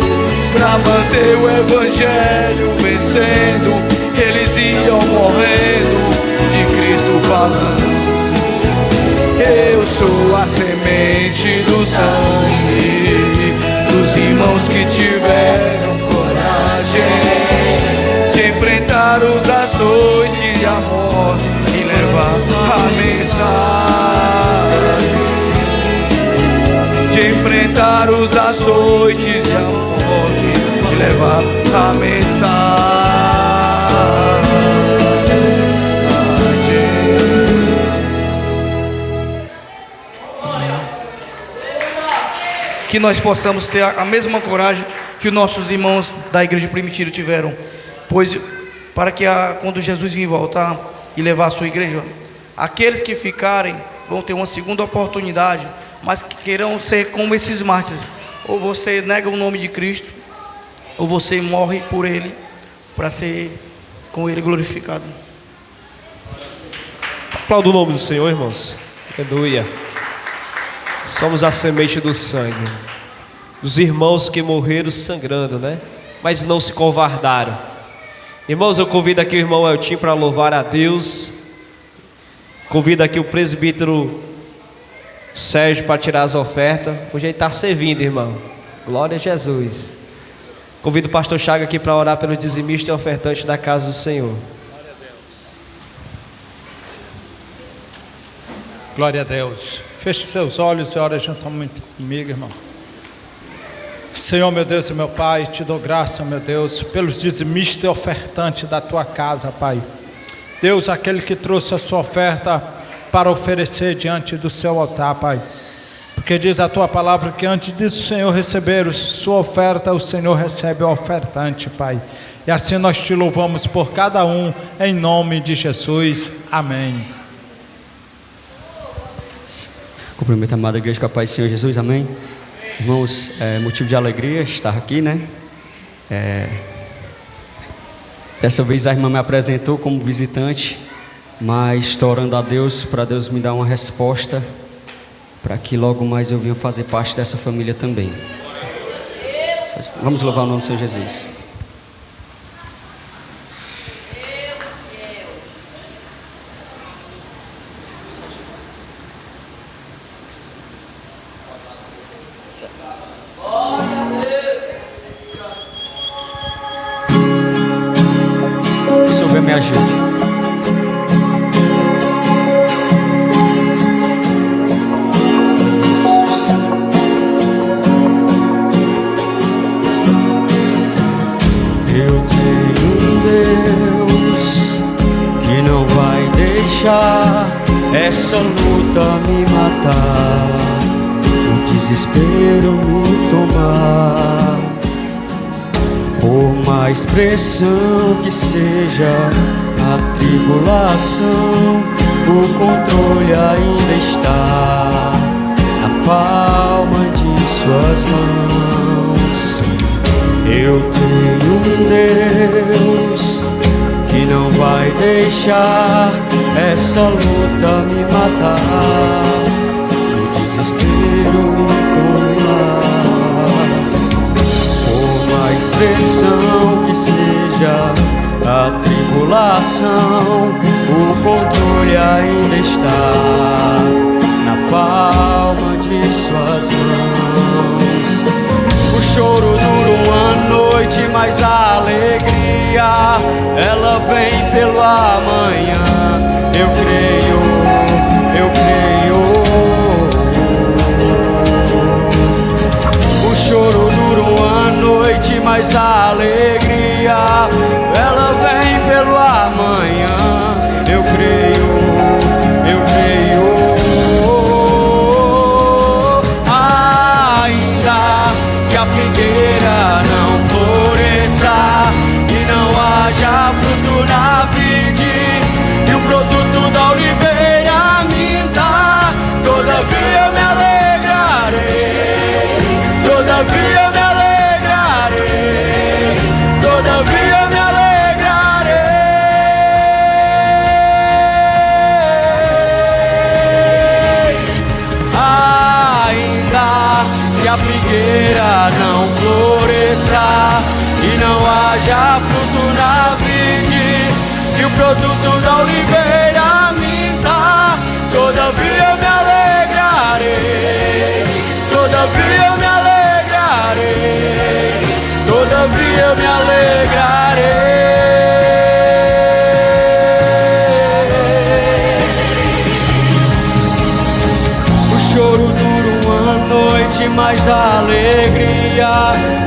pra manter o evangelho vencendo. Eles iam morrendo, de Cristo falando. Eu sou a semente do sangue dos irmãos que tiveram coragem de enfrentar os açoites e a morte e levar a mensagem. De enfrentar os açoites e a morte e levar a mensagem. Que nós possamos ter a mesma coragem que os nossos irmãos da igreja primitiva tiveram, pois para que quando Jesus vir voltar e levar a sua igreja, aqueles que ficarem vão ter uma segunda oportunidade, mas que queiram ser como esses mártires. Ou você nega o nome de Cristo, ou você morre por Ele para ser com Ele glorificado. Aplauda o nome do Senhor, irmãos. Aleluia. Somos a semente do sangue dos irmãos que morreram sangrando, né? Mas não se covardaram. Irmãos, eu convido aqui o irmão Eltim para louvar a Deus. Convido aqui o presbítero Sérgio para tirar as ofertas. Hoje ele está servindo, irmão. Glória a Jesus. Convido o pastor Chaga aqui para orar pelo dizimista e ofertante da casa do Senhor. Glória a Deus. Feche seus olhos e ore juntamente comigo, irmão. Senhor, meu Deus e meu Pai, te dou graça, meu Deus, pelos dizimistas e ofertantes da tua casa, Pai. Deus, aquele que trouxe a sua oferta para oferecer diante do seu altar, Pai. Porque diz a tua palavra que antes de o Senhor receber sua oferta, o Senhor recebe o ofertante, Pai. E assim nós te louvamos por cada um, em nome de Jesus. Amém. Cumprimento a amada igreja com a paz do Senhor Jesus, amém? Irmãos, é motivo de alegria estar aqui, né? Dessa vez a irmã me apresentou como visitante, mas estou orando a Deus para Deus me dar uma resposta, para que logo mais eu venha fazer parte dessa família também. Vamos louvar o nome do Senhor Jesus. Me ajude. Eu tenho um Deus que não vai deixar essa luta me matar, o desespero me tomar. Por mais pressão que seja a tribulação, o controle ainda está na palma de suas mãos. Eu tenho um Deus que não vai deixar essa luta me matar, o desespero me tomar. Pressão que seja a tribulação, o controle ainda está na palma de suas mãos. O choro dura uma noite, mas a alegria ela vem pelo amanhã. Eu creio, eu creio. O choro dura uma noite, mas a alegria ela vem pelo amanhã. Eu creio, eu creio. Ainda que a figueira não floresça e não haja fruto na vide, e o produto da oliveira minta, todavia eu me alegrarei, todavia eu me alegrarei, todavia eu me alegrarei. Ainda que a figueira não floresça e não haja fruto na vide, e o produto da oliveira minta, todavia eu me alegrarei, todavia eu me alegrarei, todavia eu me alegrarei. O choro dura uma noite, mas a alegria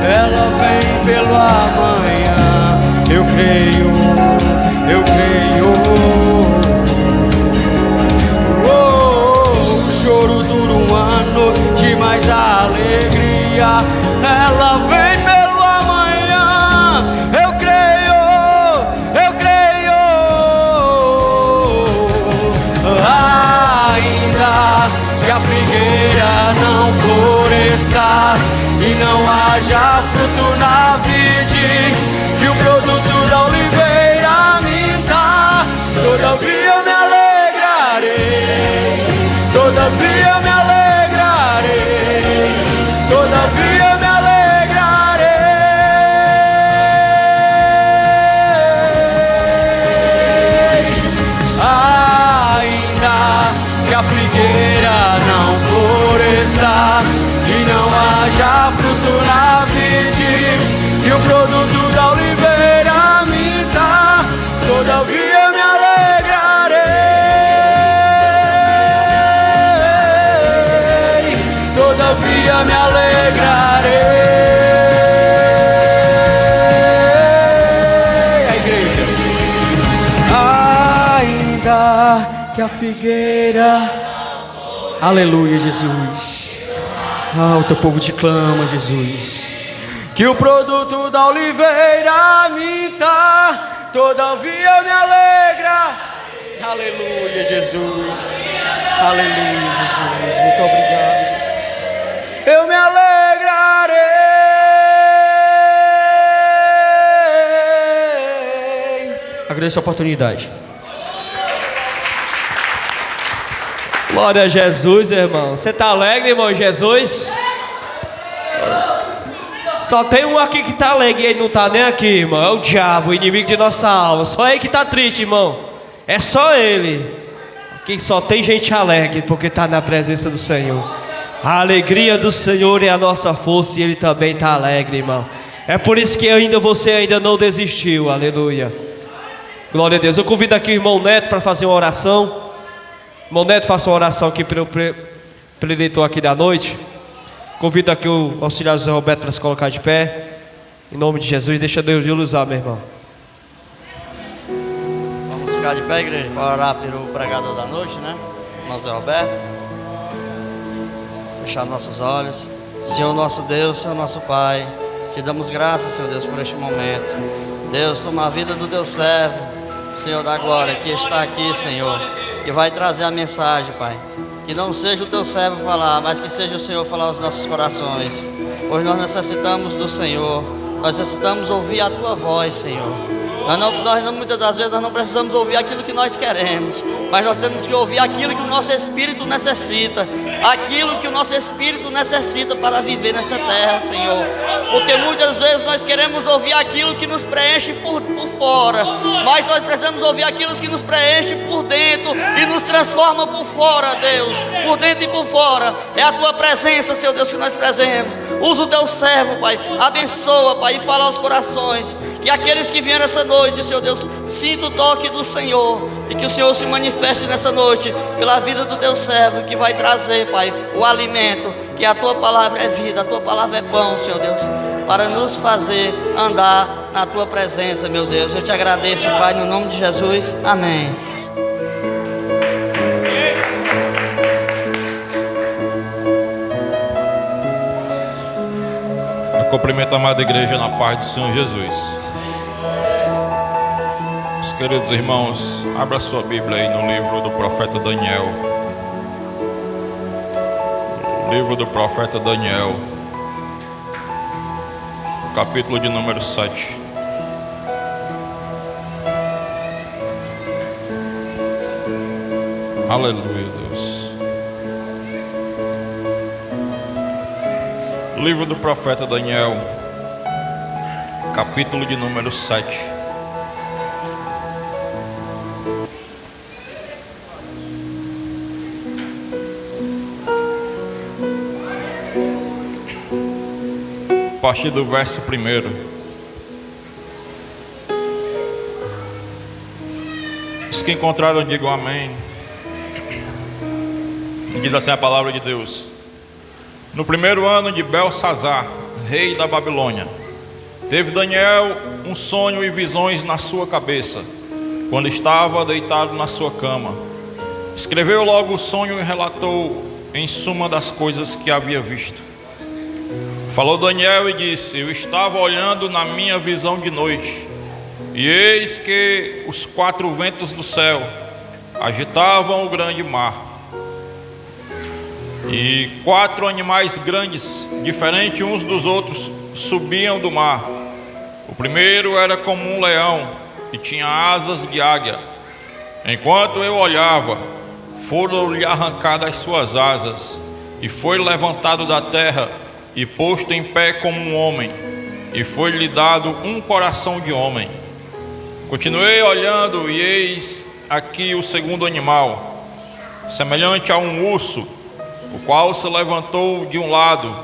ela vem pelo amanhã. Eu creio, eu creio. O choro dura uma noite, mas a alegria ela vem pelo amanhã. Eu creio, eu creio. Ainda que a figueira não floresça e não haja fruto na vida, vide e o produto da oliveira minta. Todavia eu me alegrarei, todavia eu me alegrarei, todavia eu me alegrarei. Ainda que a figueira não floresça e não haja fruto na vide e o produto da oliveira minta, todavia eu me alegrarei, todavia me alegrarei. A igreja. Ainda que a figueira, aleluia, Jesus. Ah, o teu povo te clama, Jesus. Que o produto da oliveira minta, todavia me alegra. Aleluia, Jesus. Aleluia, Jesus. Muito obrigado, Jesus. Eu me alegrarei. Agradeço a oportunidade. Glória a Jesus, irmão. Você está alegre, irmão Jesus? Só tem um aqui que está alegre e ele não está nem aqui, irmão. É o diabo, o inimigo de nossa alma. Só ele que está triste, irmão. É só ele. Aqui só tem gente alegre porque está na presença do Senhor. A alegria do Senhor é a nossa força e ele também está alegre, irmão. É por isso que você ainda não desistiu. Aleluia. Glória a Deus. Eu convido aqui o irmão Neto para fazer uma oração. Irmão Neto, faça uma oração aqui pelo preletor aqui da noite. Convido aqui o auxiliar José Roberto para se colocar de pé. Em nome de Jesus, deixa Deus lhe usar, meu irmão. Vamos ficar de pé, igreja, para orar pelo pregador da noite, né? Irmão José Roberto. Fechar nossos olhos. Senhor nosso Deus, Senhor nosso Pai, te damos graças, Senhor Deus, por este momento. Deus, toma a vida do teu servo, Senhor da glória, que está aqui, Senhor, que vai trazer a mensagem, Pai. Que não seja o teu servo falar, mas que seja o Senhor falar aos nossos corações. Pois nós necessitamos do Senhor. Nós necessitamos ouvir a tua voz, Senhor. Muitas das vezes nós não precisamos ouvir aquilo que nós queremos, mas nós temos que ouvir aquilo que o nosso espírito necessita. Aquilo que o nosso espírito necessita para viver nessa terra, Senhor. Porque muitas vezes nós queremos ouvir aquilo que nos preenche por fora, mas nós precisamos ouvir aquilo que nos preenche por dentro e nos transforma por fora, Deus. Por dentro e por fora. É a tua presença, Senhor Deus, que nós prezemos. Usa o teu servo, Pai. Abençoa, Pai, e fala aos corações. Que aqueles que vieram essa noite, Senhor Deus, sinta o toque do Senhor. E que o Senhor se manifeste nessa noite pela vida do teu servo, que vai trazer, Pai, o alimento. Que a tua palavra é vida, a tua palavra é pão, Senhor Deus, para nos fazer andar na tua presença, meu Deus. Eu te agradeço, Pai, no nome de Jesus. Amém. Eu cumprimento a amada igreja na paz do Senhor Jesus. Os queridos irmãos, abra sua Bíblia aí no livro do profeta Daniel. Livro do profeta Daniel, capítulo de número 7. Aleluia, Deus. Livro do profeta Daniel, capítulo de número 7. A partir do verso 1. Os que encontraram digam amém. E diz assim a palavra de Deus: no primeiro ano de Belsazar, rei da Babilônia, teve Daniel um sonho e visões na sua cabeça, quando estava deitado na sua cama. Escreveu logo o sonho e relatou em suma das coisas que havia visto. Falou Daniel e disse: eu estava olhando na minha visão de noite, e eis que os 4 ventos do céu agitavam o grande mar, e 4 animais grandes, diferentes uns dos outros, subiam do mar. O primeiro era como um leão e tinha asas de águia. Enquanto eu olhava, foram-lhe arrancadas suas asas, e foi levantado da terra e posto em pé como um homem, e foi-lhe dado um coração de homem. Continuei olhando, e eis aqui o segundo animal, semelhante a um urso, o qual se levantou de um lado,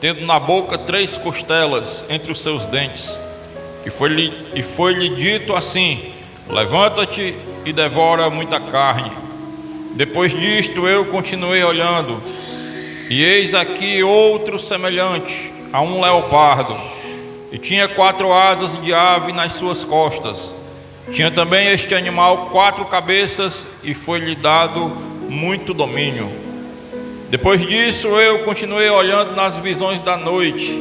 tendo na boca 3 costelas entre os seus dentes. E foi-lhe dito assim: levanta-te e devora muita carne. Depois disto eu continuei olhando, e eis aqui outro semelhante a um leopardo, e tinha 4 asas de ave nas suas costas. Tinha também este animal 4 cabeças, e foi-lhe dado muito domínio. Depois disso eu continuei olhando nas visões da noite,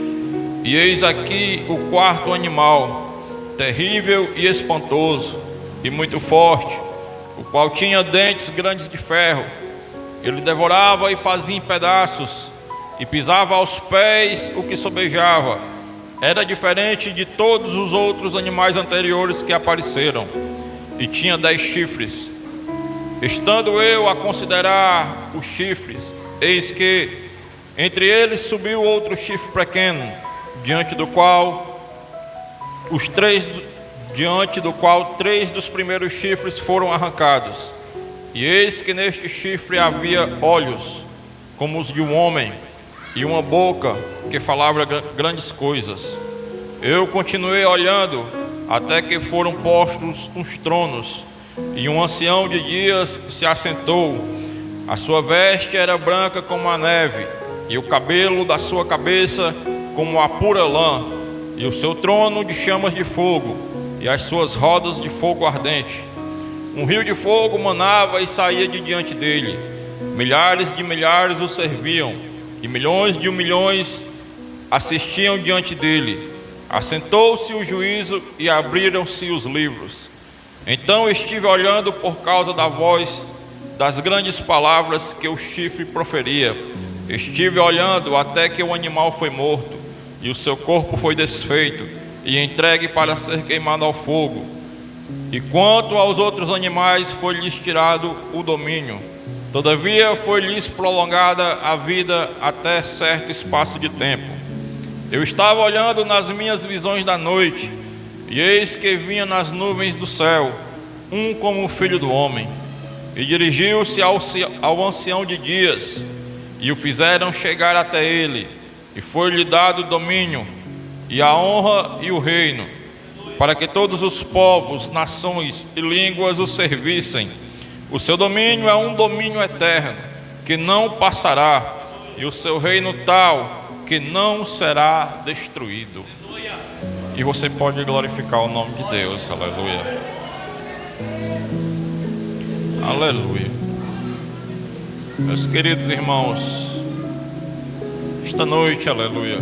e eis aqui o 4º animal, terrível e espantoso, e muito forte, o qual tinha dentes grandes de ferro. Ele devorava e fazia em pedaços, e pisava aos pés o que sobejava. Era diferente de todos os outros animais anteriores que apareceram, e tinha 10 chifres. Estando eu a considerar os chifres, eis que entre eles subiu outro chifre pequeno, diante do qual 3 dos primeiros chifres foram arrancados. E eis que neste chifre havia olhos, como os de um homem, e uma boca que falava grandes coisas. Eu continuei olhando, até que foram postos uns tronos, e um ancião de dias se assentou. A sua veste era branca como a neve, e o cabelo da sua cabeça como a pura lã, e o seu trono de chamas de fogo, e as suas rodas de fogo ardente. Um rio de fogo manava e saía de diante dele. Milhares de milhares o serviam, e milhões de milhões assistiam diante dele. Assentou-se o juízo e abriram-se os livros. Então estive olhando por causa da voz das grandes palavras que o chifre proferia. Estive olhando até que o animal foi morto, e o seu corpo foi desfeito e entregue para ser queimado ao fogo. E quanto aos outros animais, foi-lhes tirado o domínio. Todavia foi-lhes prolongada a vida até certo espaço de tempo. Eu estava olhando nas minhas visões da noite, e eis que vinha nas nuvens do céu um como o filho do homem, e dirigiu-se ao ancião de dias, e o fizeram chegar até ele, e foi-lhe dado domínio, e a honra e o reino, para que todos os povos, nações e línguas o servissem. O seu domínio é um domínio eterno, que não passará, e o seu reino tal, que não será destruído. E você pode glorificar o nome de Deus. Aleluia. Aleluia. Meus queridos irmãos, esta noite, aleluia,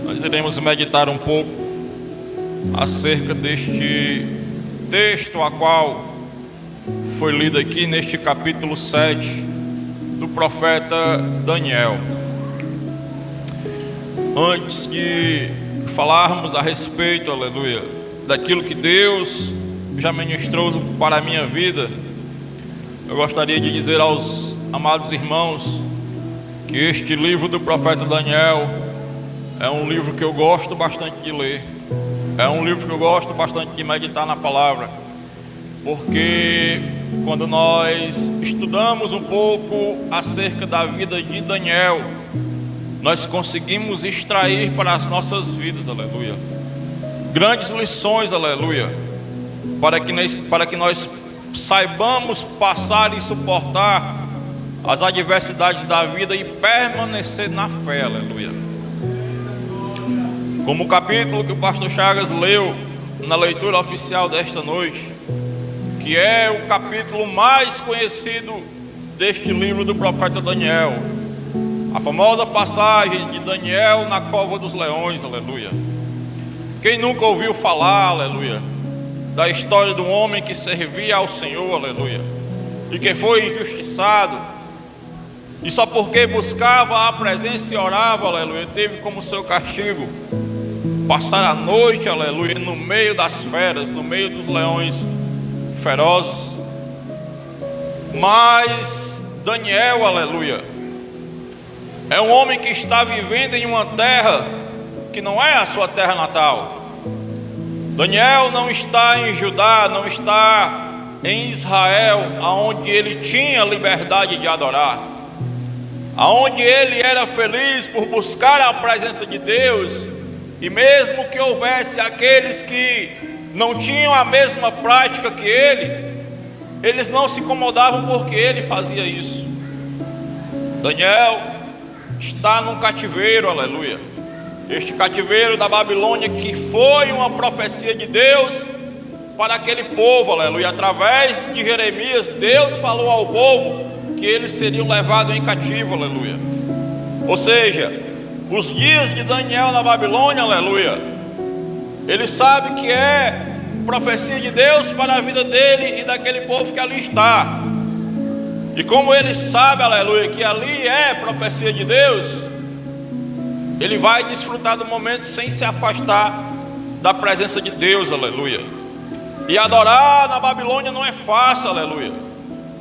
nós iremos meditar um pouco acerca deste texto a qual foi lido aqui neste capítulo 7 do profeta Daniel. Antes de falarmos a respeito, aleluia, daquilo que Deus já ministrou para a minha vida, eu gostaria de dizer aos amados irmãos que este livro do profeta Daniel é um livro que eu gosto bastante de ler. É um livro que eu gosto bastante de meditar na palavra, porque quando nós estudamos um pouco acerca da vida de Daniel, nós conseguimos extrair para as nossas vidas, aleluia, grandes lições, aleluia, para que nós saibamos passar e suportar as adversidades da vida e permanecer na fé, aleluia. Como o capítulo que o pastor Chagas leu na leitura oficial desta noite, que é o capítulo mais conhecido deste livro do profeta Daniel, a famosa passagem de Daniel na cova dos leões, aleluia. Quem nunca ouviu falar, aleluia, da história de um homem que servia ao Senhor, aleluia, e que foi injustiçado, e só porque buscava a presença e orava, aleluia, teve como seu castigo passar a noite, aleluia, no meio das feras, no meio dos leões ferozes. Mas Daniel, aleluia, é um homem que está vivendo em uma terra que não é a sua terra natal. Daniel não está em Judá, não está em Israel, aonde ele tinha liberdade de adorar, aonde ele era feliz por buscar a presença de Deus. E mesmo que houvesse aqueles que não tinham a mesma prática que ele, eles não se incomodavam porque ele fazia isso. Daniel está num cativeiro, aleluia. Este cativeiro da Babilônia, que foi uma profecia de Deus para aquele povo, aleluia. Através de Jeremias, Deus falou ao povo que eles seriam levados em cativo, aleluia. Ou seja, os dias de Daniel na Babilônia, aleluia, ele sabe que é profecia de Deus para a vida dele e daquele povo que ali está. E como ele sabe, aleluia, que ali é profecia de Deus, ele vai desfrutar do momento sem se afastar da presença de Deus, aleluia. E adorar na Babilônia não é fácil, aleluia,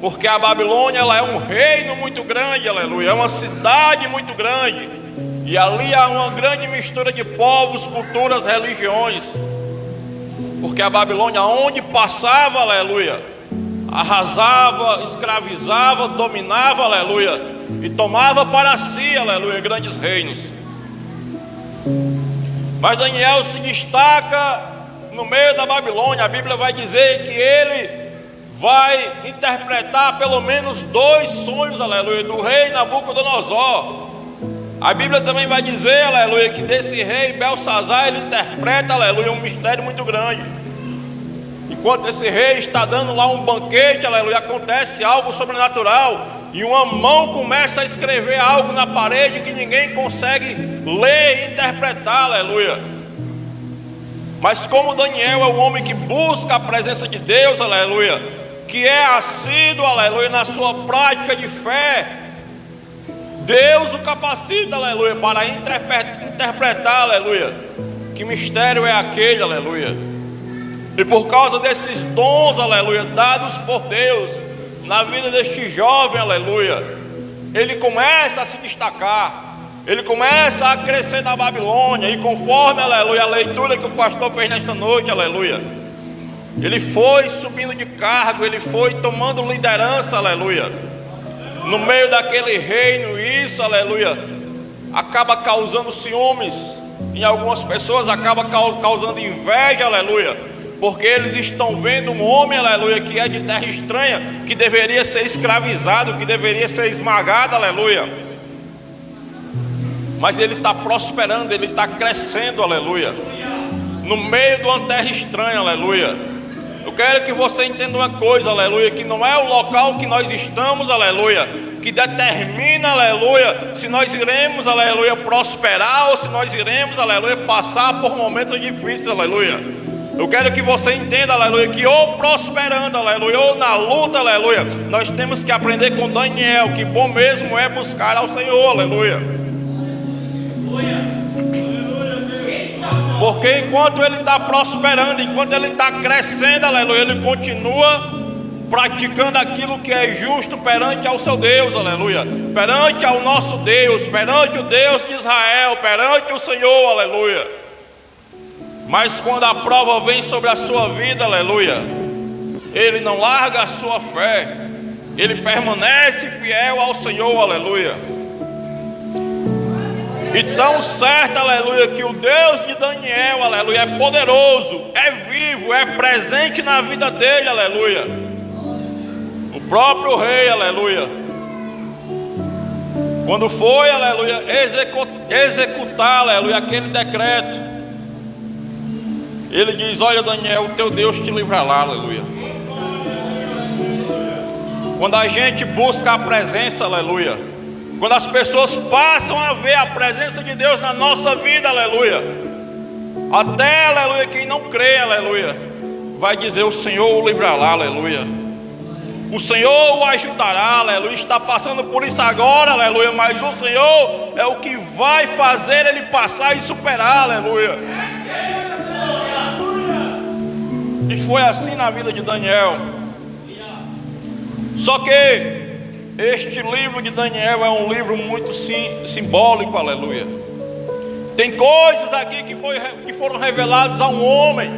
porque a Babilônia, ela é um reino muito grande, aleluia, é uma cidade muito grande, e ali há uma grande mistura de povos, culturas, religiões, porque a Babilônia, onde passava, aleluia, arrasava, escravizava, dominava, aleluia, e tomava para si, aleluia, grandes reinos. Mas Daniel se destaca no meio da Babilônia. A Bíblia vai dizer que ele vai interpretar pelo menos 2 sonhos, aleluia, do rei Nabucodonosor. A Bíblia também vai dizer, aleluia, que desse rei Belsazar ele interpreta, aleluia, um mistério muito grande. Enquanto esse rei está dando lá um banquete, aleluia, acontece algo sobrenatural, e uma mão começa a escrever algo na parede que ninguém consegue ler e interpretar, aleluia. Mas como Daniel é um homem que busca a presença de Deus, aleluia, que é assíduo, aleluia, na sua prática de fé, Deus o capacita, aleluia, para interpretar, aleluia, que mistério é aquele, aleluia. E por causa desses dons, aleluia, dados por Deus na vida deste jovem, aleluia, ele começa a se destacar, ele começa a crescer na Babilônia. E conforme, aleluia, a leitura que o pastor fez nesta noite, aleluia, ele foi subindo de cargo, ele foi tomando liderança, aleluia, no meio daquele reino. E isso, aleluia, acaba causando ciúmes em algumas pessoas, acaba causando inveja, aleluia, porque eles estão vendo um homem, aleluia, que é de terra estranha, que deveria ser escravizado, que deveria ser esmagado, aleluia, mas ele está prosperando, ele está crescendo, aleluia, no meio de uma terra estranha, aleluia. Eu quero que você entenda uma coisa, aleluia, que não é o local que nós estamos, aleluia, que determina, aleluia, se nós iremos, aleluia, prosperar, ou se nós iremos, aleluia, passar por momentos difíceis, aleluia. Eu quero que você entenda, aleluia, que ou prosperando, aleluia, ou na luta, aleluia, nós temos que aprender com Daniel, que bom mesmo é buscar ao Senhor, aleluia. Porque enquanto ele está prosperando, enquanto ele está crescendo, aleluia, ele continua praticando aquilo que é justo perante ao seu Deus, aleluia, perante ao nosso Deus, perante o Deus de Israel, perante o Senhor, aleluia. Mas quando a prova vem sobre a sua vida, aleluia, ele não larga a sua fé, ele permanece fiel ao Senhor, aleluia. E tão certo, aleluia, que o Deus de Daniel, aleluia, é poderoso, é vivo, é presente na vida dele, aleluia. O próprio rei, aleluia, quando foi, aleluia, executar, aleluia, aquele decreto, ele diz: olha, Daniel, o teu Deus te livrará, aleluia. Quando a gente busca a presença, aleluia, quando as pessoas passam a ver a presença de Deus na nossa vida, aleluia, até, aleluia, quem não crê, aleluia, vai dizer: o Senhor o livrará, aleluia, o Senhor o ajudará, aleluia. Está passando por isso agora, aleluia, mas o Senhor é o que vai fazer ele passar e superar, aleluia. E foi assim na vida de Daniel. Só que este livro de Daniel é um livro muito simbólico, aleluia. Tem coisas aqui que foram reveladas a um homem,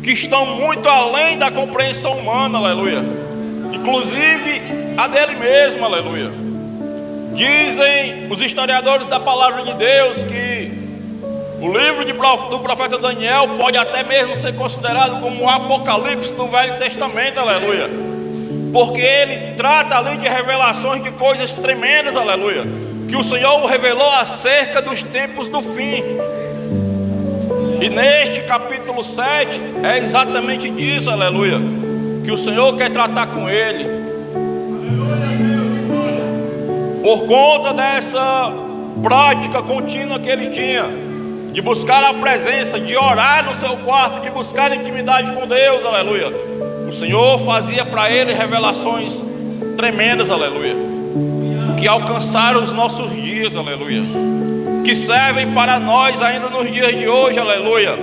que estão muito além da compreensão humana, aleluia. Inclusive a dele mesmo, aleluia. Dizem os historiadores da palavra de Deus que o livro do profeta Daniel pode até mesmo ser considerado como o Apocalipse do Velho Testamento, aleluia. Porque ele trata ali de revelações de coisas tremendas, aleluia, que o Senhor revelou acerca dos tempos do fim. E neste capítulo 7 é exatamente disso, aleluia, que o Senhor quer tratar com ele. Por conta dessa prática contínua que ele tinha, de buscar a presença, de orar no seu quarto, de buscar intimidade com Deus, aleluia, o Senhor fazia para ele revelações tremendas, aleluia, que alcançaram os nossos dias, aleluia, que servem para nós ainda nos dias de hoje, aleluia,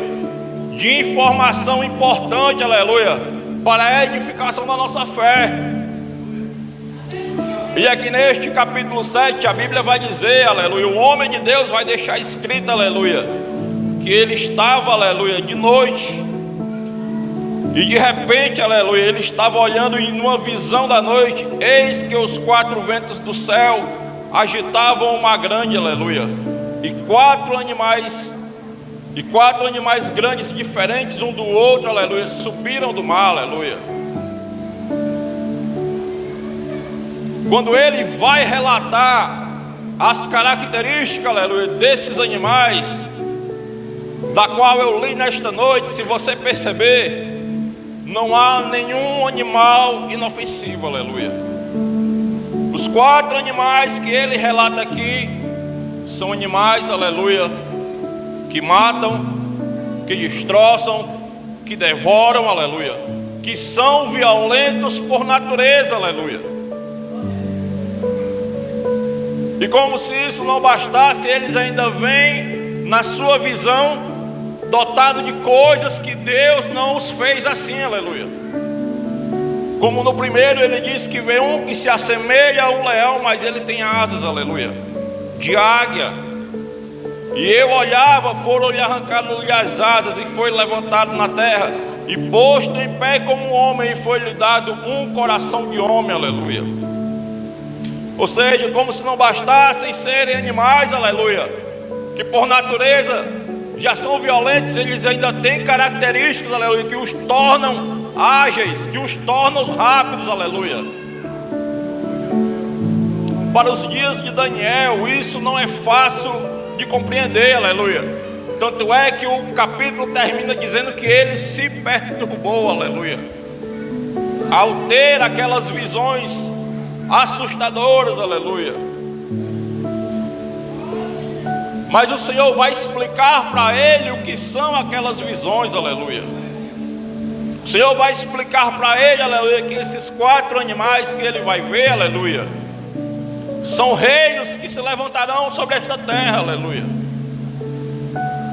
de informação importante, aleluia, para a edificação da nossa fé. E aqui neste capítulo 7 a Bíblia vai dizer, aleluia, o homem de Deus vai deixar escrito, aleluia, que ele estava, aleluia, de noite, e de repente, aleluia, ele estava olhando e numa visão da noite, eis que os 4 ventos do céu agitavam uma grande, aleluia, e quatro animais grandes, diferentes um do outro, aleluia, subiram do mar, aleluia. Quando ele vai relatar as características, aleluia, desses animais, da qual eu li nesta noite, se você perceber, não há nenhum animal inofensivo, aleluia. Os 4 animais que ele relata aqui são animais, aleluia, que matam, que destroçam, que devoram, aleluia, que são violentos por natureza, aleluia. E como se isso não bastasse, eles ainda vêm na sua visão dotado de coisas que Deus não os fez assim, aleluia. Como no primeiro ele diz que vê um que se assemelha a um leão, mas ele tem asas, aleluia, de águia. E eu olhava, foram-lhe arrancadas-lhe as asas, e foi levantado na terra, e posto em pé como um homem, e foi-lhe dado um coração de homem, aleluia. Ou seja, como se não bastassem serem animais, aleluia, que por natureza já são violentos, eles ainda têm características, aleluia, que os tornam ágeis, que os tornam rápidos, aleluia. Para os dias de Daniel, isso não é fácil de compreender, aleluia. Tanto é que o capítulo termina dizendo que ele se perturbou, aleluia, ao ter aquelas visões assustadoras, aleluia. Mas o Senhor vai explicar para ele o que são aquelas visões, aleluia. O Senhor vai explicar para ele, aleluia, que esses 4 animais que ele vai ver, aleluia, são reinos que se levantarão sobre esta terra, aleluia.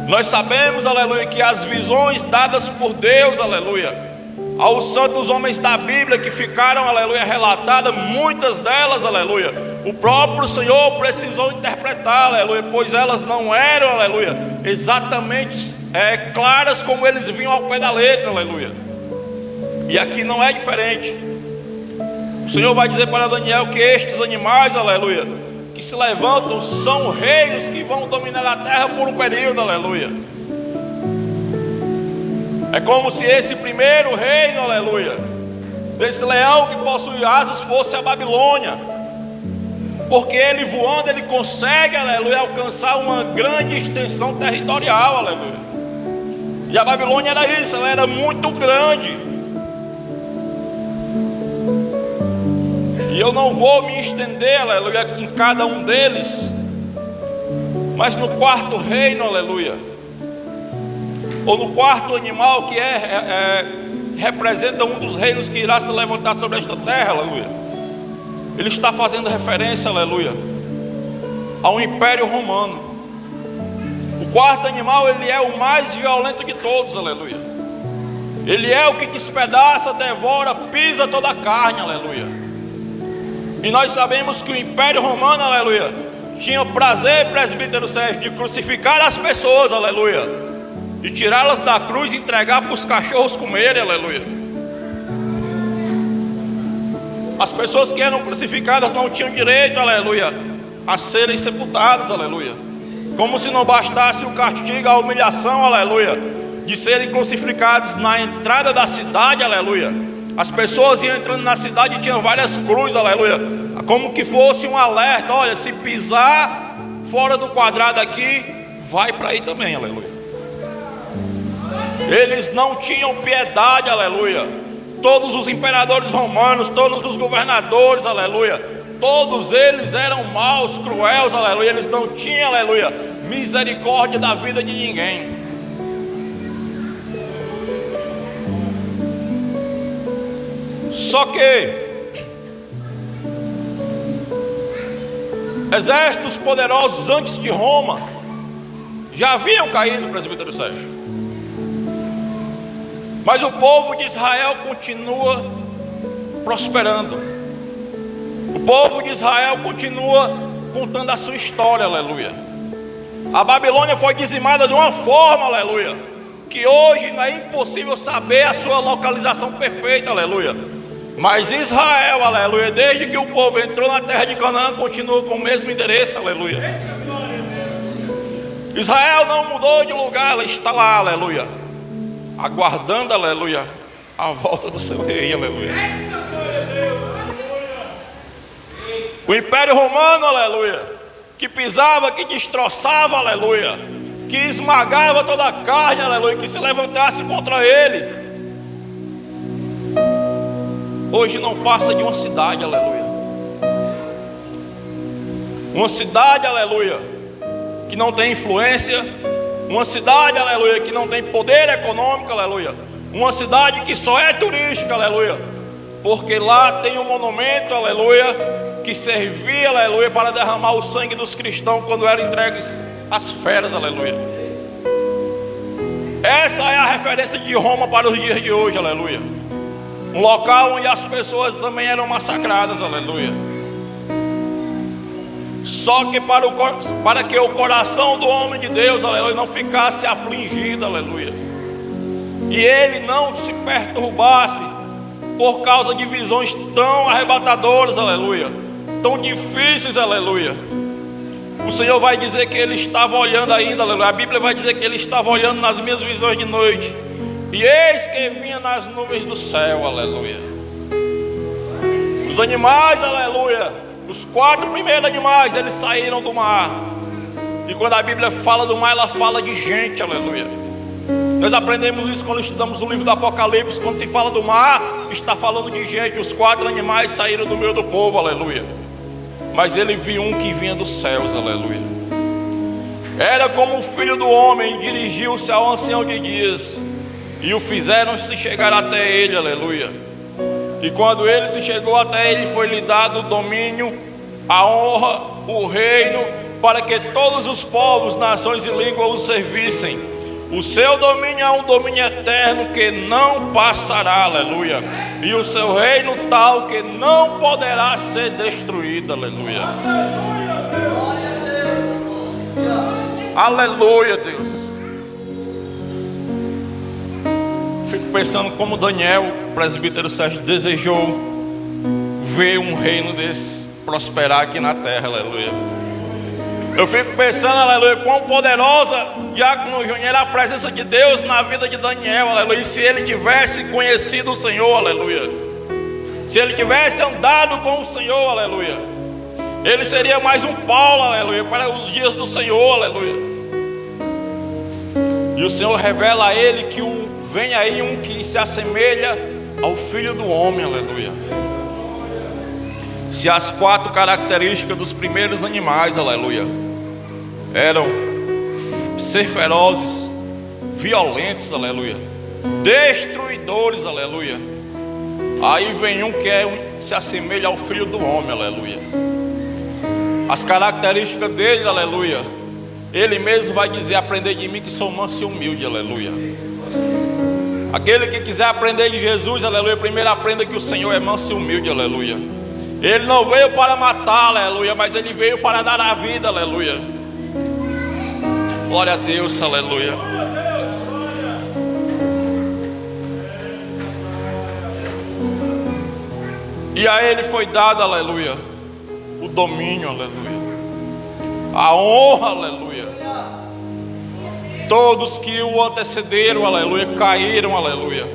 Nós sabemos, aleluia, que as visões dadas por Deus, aleluia, aos santos homens da Bíblia que ficaram, aleluia, relatadas, muitas delas, aleluia, o próprio Senhor precisou interpretar, aleluia, pois elas não eram, aleluia, exatamente claras como eles vinham ao pé da letra, aleluia. E aqui não é diferente. O Senhor vai dizer para Daniel que estes animais, aleluia, que se levantam, são reinos que vão dominar a terra por um período, aleluia. É como se esse primeiro reino, aleluia, desse leão que possui asas fosse a Babilônia, porque ele voando, ele consegue, aleluia, alcançar uma grande extensão territorial, aleluia. E a Babilônia era isso, ela era muito grande. E eu não vou me estender, aleluia, em cada um deles, mas no 4º reino, aleluia, ou no 4º animal que representa um dos reinos que irá se levantar sobre esta terra, aleluia, ele está fazendo referência, aleluia, ao Império Romano. O 4º animal, ele é o mais violento de todos, aleluia. Ele é o que despedaça, devora, pisa toda a carne, aleluia. E nós sabemos que o Império Romano, aleluia, tinha o prazer, presbítero Sérgio, de crucificar as pessoas, aleluia, de tirá-las da cruz e entregar para os cachorros comerem, aleluia. As pessoas que eram crucificadas não tinham direito, aleluia, a serem sepultadas, aleluia. Como se não bastasse o castigo, a humilhação, aleluia, de serem crucificados na entrada da cidade, aleluia. As pessoas iam entrando na cidade e tinham várias cruzes, aleluia, como que fosse um alerta: olha, se pisar fora do quadrado aqui, vai para aí também, aleluia. Eles não tinham piedade, aleluia. Todos os imperadores romanos, todos os governadores, aleluia, todos eles eram maus, cruéis, aleluia. Eles não tinham, aleluia, misericórdia da vida de ninguém. Só que exércitos poderosos antes de Roma já haviam caído, presbítero Sérgio. Mas o povo de Israel continua prosperando. O povo de Israel continua contando a sua história, aleluia. A Babilônia foi dizimada de uma forma, aleluia, que hoje não é impossível saber a sua localização perfeita, aleluia. Mas Israel, aleluia, desde que o povo entrou na terra de Canaã, continua com o mesmo endereço, aleluia. Israel não mudou de lugar, ela está lá, aleluia, aguardando, aleluia, a volta do seu rei, aleluia. O Império Romano, aleluia, que pisava, que destroçava, aleluia, que esmagava toda a carne, aleluia, que se levantasse contra ele, hoje não passa de uma cidade, aleluia. Uma cidade, aleluia, que não tem influência. Uma cidade, aleluia, que não tem poder econômico, aleluia. Uma cidade que só é turística, aleluia, porque lá tem um monumento, aleluia, que servia, aleluia, para derramar o sangue dos cristãos quando eram entregues às feras, aleluia. Essa é a referência de Roma para os dias de hoje, aleluia. Um local onde as pessoas também eram massacradas, aleluia. Só que para que o coração do homem de Deus, aleluia, não ficasse afligido, aleluia, e ele não se perturbasse por causa de visões tão arrebatadoras, aleluia, tão difíceis, aleluia. O Senhor vai dizer que ele estava olhando ainda, aleluia. A Bíblia vai dizer que ele estava olhando nas minhas visões de noite, e eis que vinha nas nuvens do céu, aleluia. Os animais, aleluia, os 4 primeiros animais, eles saíram do mar. E quando a Bíblia fala do mar, ela fala de gente, aleluia. Nós aprendemos isso quando estudamos o livro do Apocalipse. Quando se fala do mar, está falando de gente. Os 4 animais saíram do meio do povo, aleluia. Mas ele viu um que vinha dos céus, aleluia. Era como o filho do homem, dirigiu-se ao ancião de dias, e o fizeram se chegar até ele, aleluia. E quando ele se chegou até ele, foi-lhe dado o domínio, a honra, o reino, para que todos os povos, nações e línguas o servissem. O seu domínio é um domínio eterno que não passará, aleluia. E o seu reino tal que não poderá ser destruído, aleluia. Aleluia, Deus. Fico pensando como Daniel, o presbítero Sérgio, desejou ver um reino desse prosperar aqui na terra, aleluia. Eu fico pensando, aleluia, quão poderosa, Diácono Júnior, era a presença de Deus na vida de Daniel, aleluia. E se ele tivesse conhecido o Senhor, aleluia, se ele tivesse andado com o Senhor, aleluia, ele seria mais um Paulo, aleluia, para os dias do Senhor, aleluia. E o Senhor revela a ele que vem aí um que se assemelha ao Filho do Homem, aleluia. Se as 4 características dos primeiros animais, aleluia, eram ser ferozes, violentos, aleluia, destruidores, aleluia, aí vem um que se assemelha ao Filho do Homem, aleluia. As características dele, aleluia, ele mesmo vai dizer: aprendei de mim que sou manso e humilde, aleluia. Aquele que quiser aprender de Jesus, aleluia, primeiro aprenda que o Senhor é manso e humilde, aleluia. Ele não veio para matar, aleluia, mas Ele veio para dar a vida, aleluia. Glória a Deus, aleluia. E a Ele foi dado, aleluia, o domínio, aleluia, a honra, aleluia. Todos que o antecederam, aleluia, caíram, aleluia.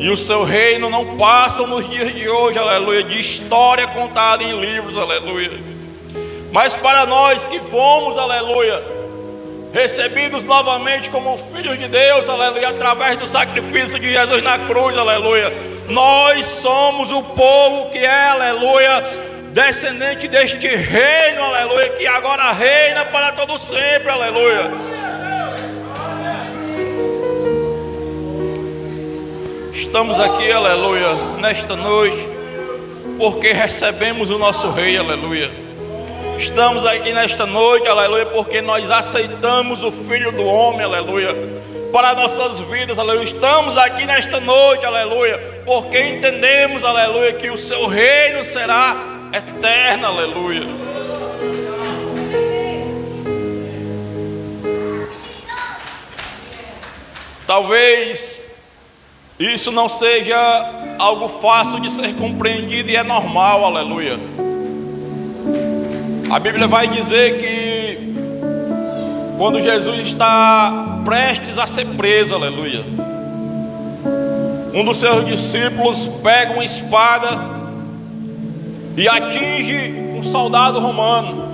E o seu reino não passa nos dias de hoje, aleluia, de história contada em livros, aleluia. Mas para nós que fomos, aleluia, recebidos novamente como filhos de Deus, aleluia, através do sacrifício de Jesus na cruz, aleluia, nós somos o povo que é, aleluia, descendente deste reino, aleluia, que agora reina para todo sempre, aleluia. Estamos aqui, aleluia, nesta noite, porque recebemos o nosso Rei, aleluia. Estamos aqui nesta noite, aleluia, porque nós aceitamos o Filho do Homem, aleluia, para nossas vidas, aleluia. Estamos aqui nesta noite, aleluia, porque entendemos, aleluia, que o seu reino será eterno, aleluia. Talvez isso não seja algo fácil de ser compreendido e é normal, aleluia. A Bíblia vai dizer que quando Jesus está prestes a ser preso, aleluia, um dos seus discípulos pega uma espada e atinge um soldado romano.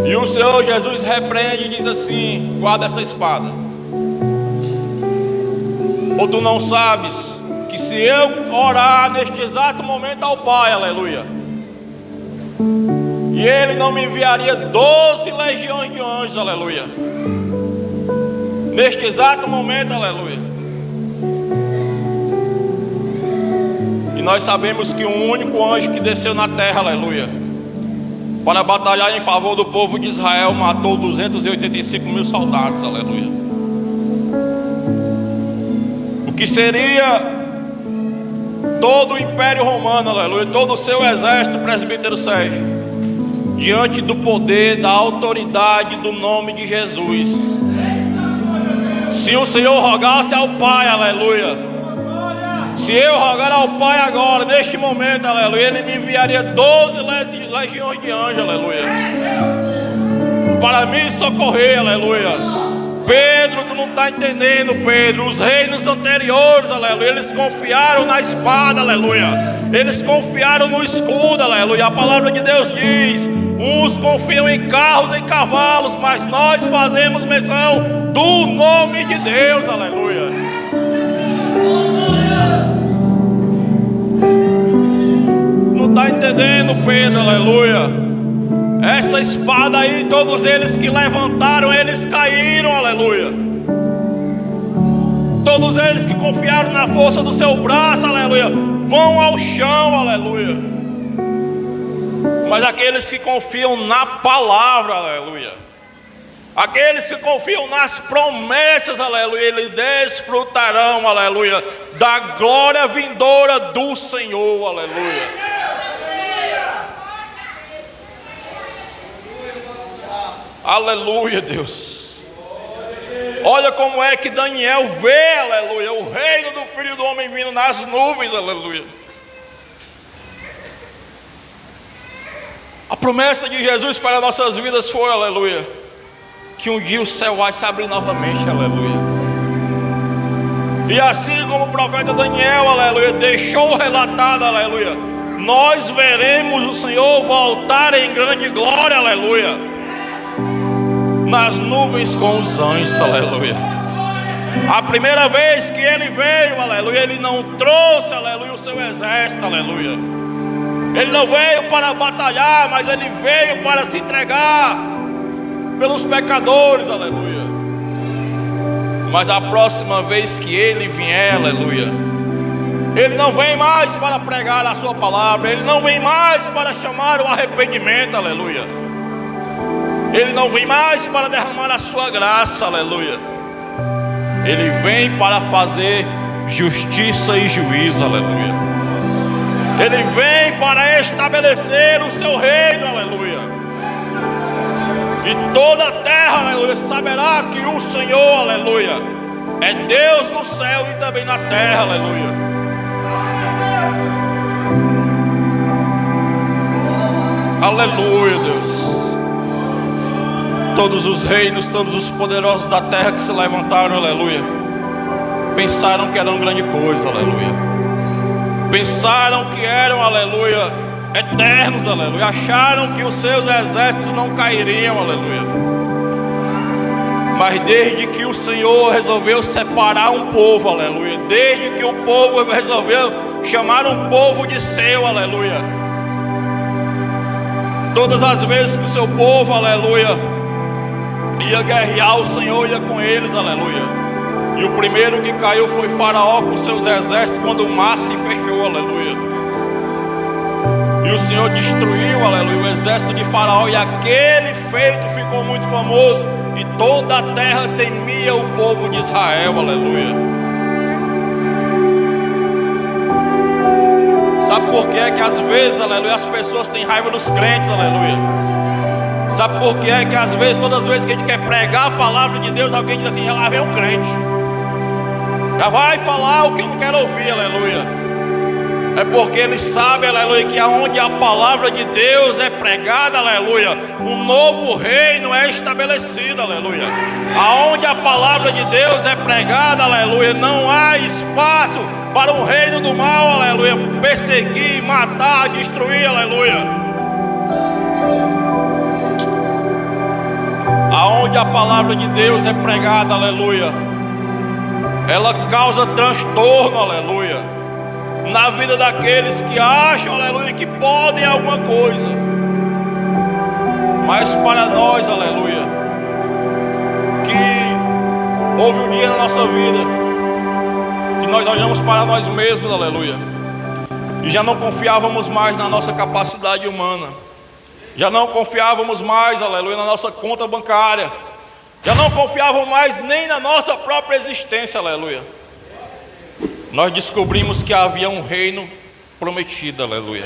E o Senhor Jesus repreende e diz assim: guarda essa espada. Ou tu não sabes que se eu orar neste exato momento ao Pai, aleluia, e Ele não me enviaria 12 legiões de anjos, aleluia, neste exato momento, aleluia. E nós sabemos que um único anjo que desceu na terra, aleluia, para batalhar em favor do povo de Israel, matou 285 mil soldados, aleluia. O que seria todo o Império Romano, aleluia, todo o seu exército, presbítero Sérgio, diante do poder, da autoridade do nome de Jesus. Se o Senhor rogasse ao Pai, aleluia, se eu rogar ao Pai agora, neste momento, aleluia, Ele me enviaria 12 legiões de anjos, aleluia, para me socorrer, aleluia. Pedro, tu não está entendendo, Pedro. Os reinos anteriores, aleluia, eles confiaram na espada, aleluia, eles confiaram no escudo, aleluia. A palavra de Deus diz: uns confiam em carros, em cavalos, mas nós fazemos menção do nome de Deus, aleluia. Não está entendendo, Pedro, aleluia. Essa espada aí, todos eles que levantaram, eles caíram, aleluia. Todos eles que confiaram na força do seu braço, aleluia, vão ao chão, aleluia. Mas aqueles que confiam na palavra, aleluia, aqueles que confiam nas promessas, aleluia, eles desfrutarão, aleluia, da glória vindoura do Senhor, aleluia. Aleluia, Deus. Olha como é que Daniel vê, aleluia, o reino do Filho do Homem vindo nas nuvens, aleluia. A promessa de Jesus para nossas vidas foi, aleluia, que um dia o céu vai se abrir novamente, aleluia. E assim como o profeta Daniel, aleluia, deixou relatado, aleluia, nós veremos o Senhor voltar em grande glória, aleluia, nas nuvens com os anjos, aleluia. A primeira vez que Ele veio, aleluia, Ele não trouxe, aleluia, o seu exército, aleluia. Ele não veio para batalhar, mas Ele veio para se entregar pelos pecadores, aleluia. Mas a próxima vez que Ele vier, aleluia, Ele não vem mais para pregar a sua palavra, Ele não vem mais para chamar o arrependimento, aleluia. Ele não vem mais para derramar a sua graça, aleluia. Ele vem para fazer justiça e juízo, aleluia. Ele vem para estabelecer o seu reino, aleluia. E toda a terra, aleluia, saberá que o Senhor, aleluia, é Deus no céu e também na terra, aleluia. Aleluia, Deus. Todos os reinos, todos os poderosos da terra que se levantaram, aleluia, pensaram que eram grande coisa, aleluia. Pensaram que eram, aleluia, eternos, aleluia. Acharam que os seus exércitos não cairiam, aleluia. Mas desde que o Senhor resolveu separar um povo, aleluia, desde que o povo resolveu chamar um povo de seu, aleluia, todas as vezes que o seu povo, aleluia, ia guerrear, o Senhor ia com eles, aleluia. E o primeiro que caiu foi Faraó com seus exércitos, quando o mar se fechou, aleluia. E o Senhor destruiu, aleluia, o exército de Faraó, e aquele feito ficou muito famoso, e toda a terra temia o povo de Israel, aleluia. Sabe por que é que às vezes, aleluia, as pessoas têm raiva dos crentes, aleluia? Sabe por que é que às vezes, todas as vezes que a gente quer pregar a palavra de Deus, alguém diz assim, já lá vem um crente, já vai falar o que eu não quero ouvir, aleluia. É porque eles sabem, aleluia, que aonde a palavra de Deus é pregada, aleluia, um novo reino é estabelecido, aleluia. Aonde a palavra de Deus é pregada, aleluia, não há espaço para um reino do mal, aleluia, perseguir, matar, destruir, aleluia. Aonde a palavra de Deus é pregada, aleluia, ela causa transtorno, aleluia, na vida daqueles que acham, aleluia, que podem alguma coisa. Mas para nós, aleluia, que houve um dia na nossa vida que nós olhamos para nós mesmos, aleluia, e já não confiávamos mais na nossa capacidade humana, já não confiávamos mais, aleluia, na nossa conta bancária, já não confiávamos mais nem na nossa própria existência, aleluia. Nós descobrimos que havia um reino prometido, aleluia.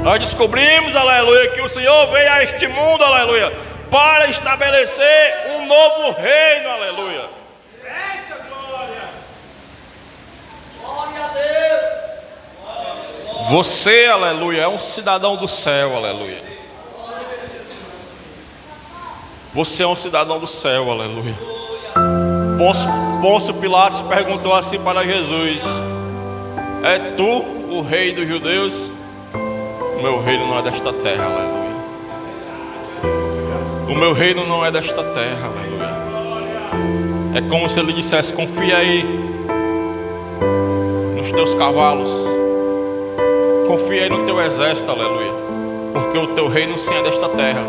Nós descobrimos, aleluia, que o Senhor veio a este mundo, aleluia, para estabelecer um novo reino, aleluia. Glória a Deus. Você, aleluia, é um cidadão do céu, aleluia. Você é um cidadão do céu, aleluia. Pôncio Pilatos perguntou assim para Jesus: é tu o rei dos judeus? O meu reino não é desta terra, aleluia. O meu reino não é desta terra, aleluia. É como se ele dissesse: confia aí nos teus cavalos, confia aí no teu exército, aleluia, porque o teu reino sim é desta terra,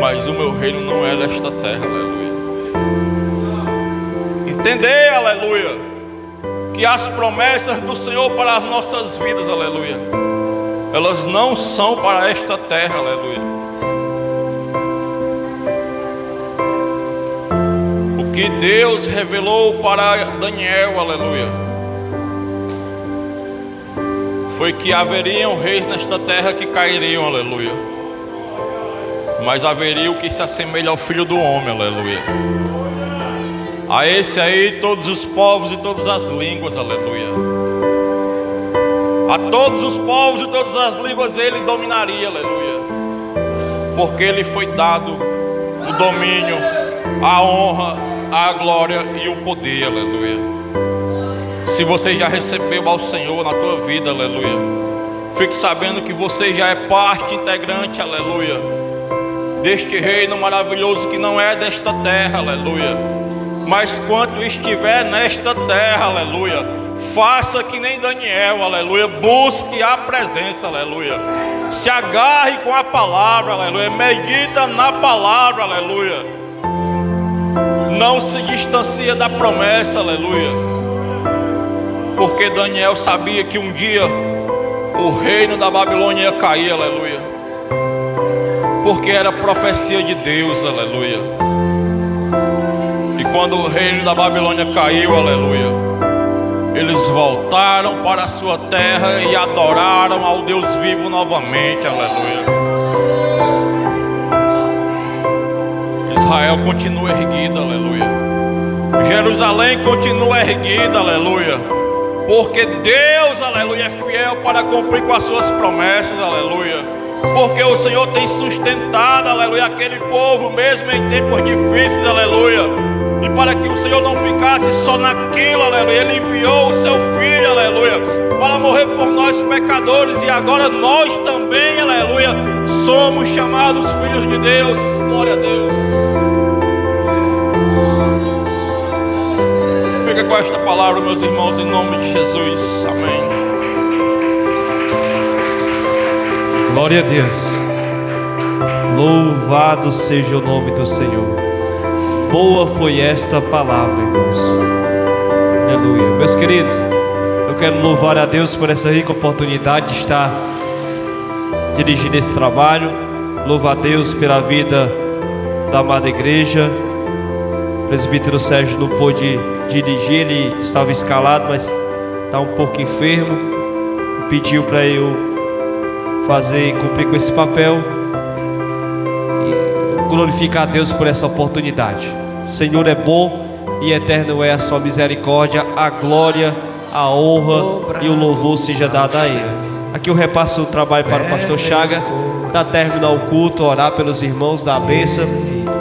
mas o meu reino não é desta terra, aleluia. Entender, aleluia, que as promessas do Senhor para as nossas vidas, aleluia, elas não são para esta terra, aleluia. O que Deus revelou para Daniel, aleluia, foi que haveriam reis nesta terra que cairiam, aleluia, mas haveria o que se assemelha ao Filho do Homem, aleluia. A esse aí todos os povos e todas as línguas, aleluia. A todos os povos e todas as línguas ele dominaria, aleluia. Porque ele foi dado o domínio, a honra, a glória e o poder, aleluia. Se você já recebeu ao Senhor na tua vida, aleluia, fique sabendo que você já é parte integrante, aleluia, deste reino maravilhoso que não é desta terra, aleluia. Mas quando estiver nesta terra, aleluia, faça que nem Daniel, aleluia, busque a presença, aleluia, se agarre com a palavra, aleluia, medita na palavra, aleluia, não se distancia da promessa, aleluia, porque Daniel sabia que um dia o reino da Babilônia ia cair, aleluia, porque era profecia de Deus, aleluia. E quando o reino da Babilônia caiu, aleluia, eles voltaram para a sua terra e adoraram ao Deus vivo novamente, aleluia. Israel continua erguida, aleluia. Jerusalém continua erguida, aleluia. Porque Deus, aleluia, é fiel para cumprir com as suas promessas, aleluia. Porque o Senhor tem sustentado, aleluia, aquele povo mesmo em tempos difíceis, aleluia. E para que o Senhor não ficasse só naquilo, aleluia, Ele enviou o seu Filho, aleluia, para morrer por nós pecadores. E agora nós também, aleluia, somos chamados filhos de Deus. Glória a Deus. Fica com esta palavra, meus irmãos, em nome de Jesus. Amém. Glória a Deus. Louvado seja o nome do Senhor. Boa foi esta palavra, irmãos. Aleluia. Meus queridos, eu quero louvar a Deus por essa rica oportunidade de estar dirigindo esse trabalho. Louvo a Deus pela vida da amada igreja. O presbítero Sérgio não pôde dirigir, ele estava escalado, mas está um pouco enfermo. Pediu para eu cumprir com esse papel. E glorificar a Deus por essa oportunidade. O Senhor é bom e eterno é a sua misericórdia. A glória, a honra e o louvor seja dado a Ele. Aqui eu repasso o trabalho para o pastor Chaga. Da terminar o culto, orar pelos irmãos, dar a bênção.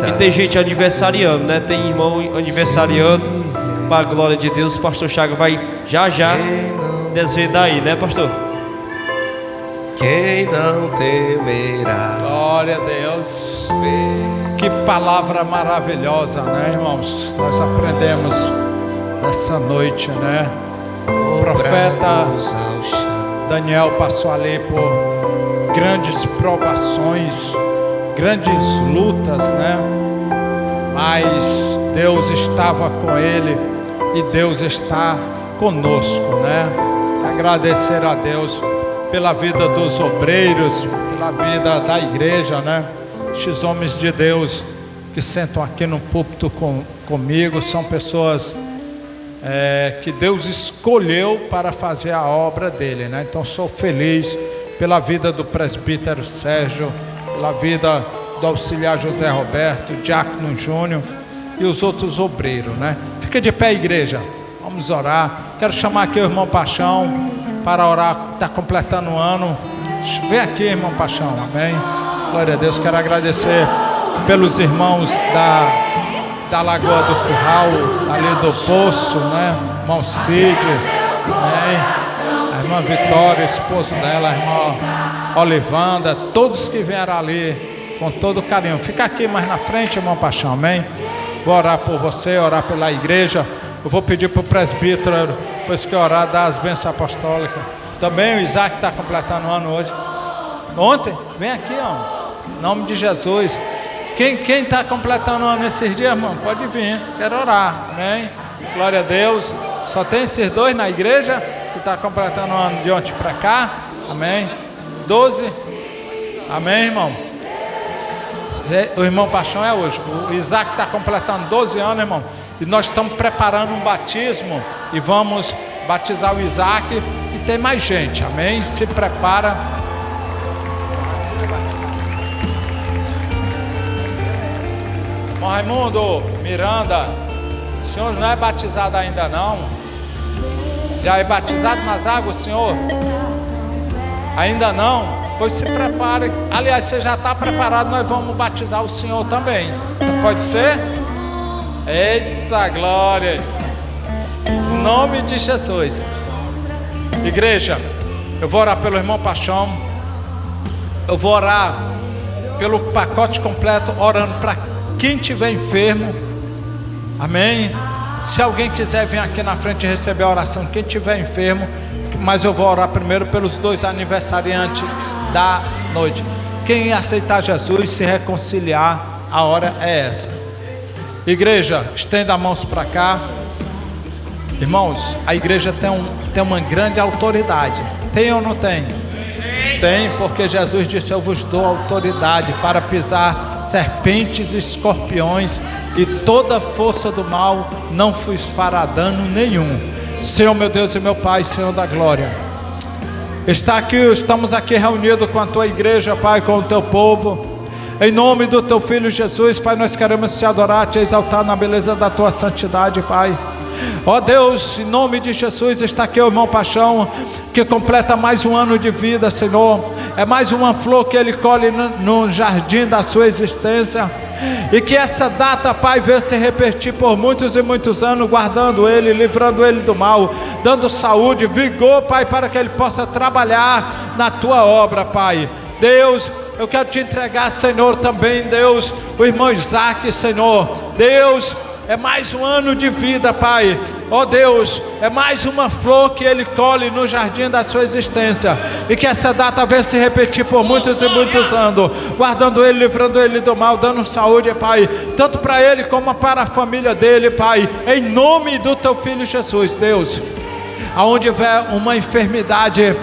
E tem gente aniversariando, né? Tem irmão aniversariando. Para a glória de Deus, o pastor Chaga vai já desvendar aí, né, pastor? Quem não temerá. Glória a Deus. Que palavra maravilhosa, né, irmãos? Nós aprendemos nessa noite, né? O profeta Daniel passou ali por grandes provações, grandes lutas, né? Mas Deus estava com ele e Deus está conosco, né? Agradecer a Deus pela vida dos obreiros, pela vida da igreja, né? Estes homens de Deus que sentam aqui no púlpito comigo são pessoas que Deus escolheu para fazer a obra dele, né? Então sou feliz pela vida do presbítero Sérgio, pela vida do auxiliar José Roberto, Diácono Júnior e os outros obreiros, né? Fica de pé, igreja, vamos orar. Quero chamar aqui o irmão Paixão para orar, está completando um ano. Vem aqui, irmão Paixão, amém? Glória a Deus. Quero agradecer pelos irmãos da Lagoa do Curral, ali do Poço, né? Irmão Cid, amém? A irmã Vitória, esposo dela, a irmã Olivanda, todos que vieram ali com todo carinho. Fica aqui mais na frente, irmão Paixão, amém? Vou orar por você, orar pela igreja. Eu vou pedir para o presbítero, depois que orar, dar as bênçãos apostólicas. Também o Isaac está completando um ano hoje. Ontem? Vem aqui, ó. Em nome de Jesus. Quem está completando um ano esses dias, irmão? Pode vir. Quero orar. Amém? Glória a Deus. Só tem esses dois na igreja que está completando um ano de ontem para cá. Amém? 12. Amém, irmão? O irmão Paixão é hoje. O Isaac está completando 12 anos, irmão. E nós estamos preparando um batismo e vamos batizar o Isaac e tem mais gente, amém? Se prepara. Irmão Raimundo, Miranda, o senhor não é batizado ainda não? Já é batizado nas águas, senhor? Ainda não? Pois se prepare. Aliás, você já está preparado, nós vamos batizar o senhor também. Pode ser? Eita glória, em nome de Jesus. Igreja, eu vou orar pelo irmão Paixão. Eu vou orar pelo pacote completo, orando para quem estiver enfermo. Amém? Se alguém quiser vir aqui na frente e receber a oração, quem estiver enfermo. Mas eu vou orar primeiro pelos dois aniversariantes da noite. Quem aceitar Jesus, se reconciliar, a hora é essa. Igreja, estenda as mãos para cá. Irmãos, a igreja tem uma grande autoridade. Tem ou não tem? Tem, porque Jesus disse: eu vos dou autoridade para pisar serpentes e escorpiões e toda força do mal não vos fará dano nenhum. Senhor meu Deus e meu Pai, Senhor da glória, estamos aqui reunidos com a tua igreja, Pai, com o teu povo. Em nome do teu Filho Jesus, Pai, nós queremos te adorar, te exaltar na beleza da tua santidade, Pai. Ó Deus, em nome de Jesus, está aqui o irmão Paixão, que completa mais um ano de vida, Senhor. É mais uma flor que ele colhe no jardim da sua existência. E que essa data, Pai, venha se repetir por muitos e muitos anos, guardando ele, livrando ele do mal, dando saúde, vigor, Pai, para que ele possa trabalhar na tua obra, Pai. Deus, eu quero te entregar, Senhor, também, Deus, o irmão Isaac, Senhor. Deus, é mais um ano de vida, Pai. Ó Deus, é mais uma flor que ele colhe no jardim da sua existência. E que essa data venha se repetir por muitos e muitos anos, guardando ele, livrando ele do mal, dando saúde, Pai, tanto para ele como para a família dele, Pai. Em nome do teu Filho Jesus, Deus, aonde houver uma enfermidade,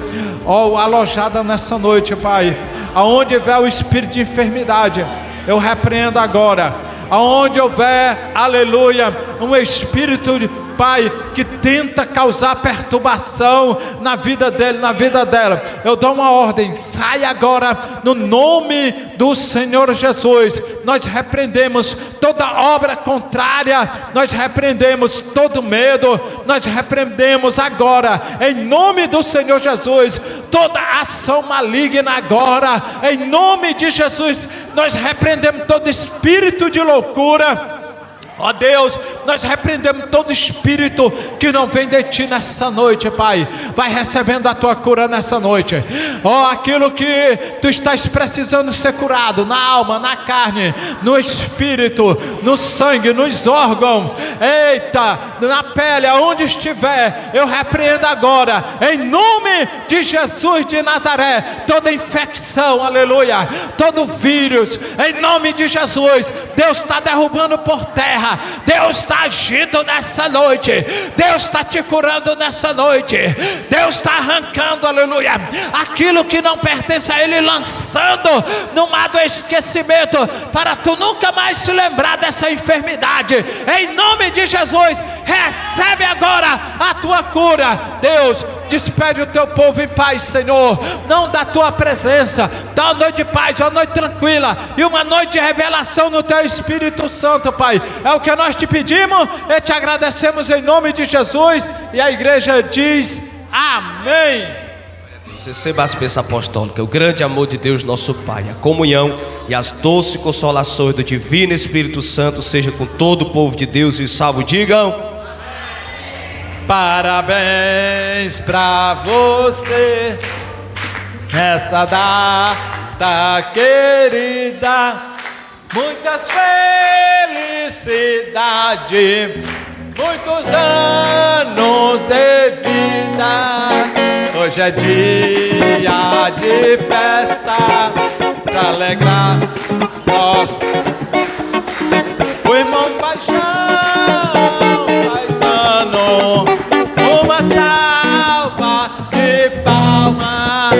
ó, alojada nessa noite, Pai, aonde houver o espírito de enfermidade, eu repreendo agora. Aonde houver, aleluia, um espírito, Pai, que tenta causar perturbação na vida dele, na vida dela, eu dou uma ordem, sai agora no nome do Senhor Jesus. Nós repreendemos toda obra contrária, nós repreendemos todo medo, nós repreendemos agora, em nome do Senhor Jesus, toda ação maligna agora, em nome de Jesus. Nós repreendemos todo espírito de loucura. Ó Deus, nós repreendemos todo espírito que não vem de ti nessa noite, Pai. Vai recebendo a tua cura nessa noite. Ó, aquilo que tu estás precisando ser curado, na alma, na carne, no espírito, no sangue, nos órgãos, eita, na pele, aonde estiver, eu repreendo agora, em nome de Jesus de Nazaré, toda infecção, aleluia, todo vírus, em nome de Jesus. Deus está derrubando por terra. Deus está agindo nessa noite. Deus está te curando nessa noite. Deus está arrancando, aleluia, aquilo que não pertence a Ele, lançando no mar do esquecimento, para tu nunca mais se lembrar dessa enfermidade. Em nome de Jesus, recebe agora a tua cura. Deus, despede o teu povo em paz, Senhor, não da tua presença. Dá uma noite de paz, uma noite tranquila e uma noite de revelação no teu Espírito Santo, Pai. É o que nós te pedimos e te agradecemos em nome de Jesus. E a igreja diz amém. Receba as bênçãos apostólicas, o grande amor de Deus nosso Pai, a comunhão e as doces consolações do Divino Espírito Santo seja com todo o povo de Deus e salvo digam parabéns pra você nessa data querida, muitas felicidades, muitos anos de vida. Hoje é dia de festa pra alegrar nós. O irmão Paixão, paisano, uma salva de palmas.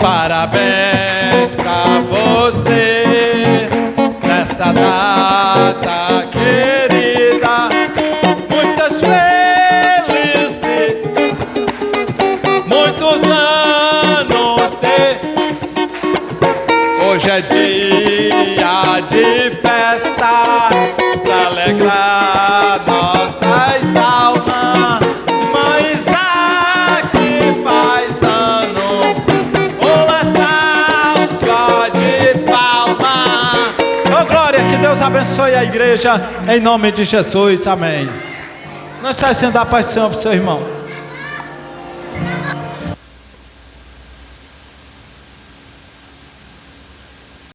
Parabéns pra você nessa data querida, muitas felicidades, muitos anos de. Hoje é dia de festa pra alegrar nossas almas. Mas aqui faz ano, uma salva de palmas. Oh glória, que Deus abençoe a igreja em nome de Jesus, amém. Nós saímos da paz do Senhor para o seu irmão.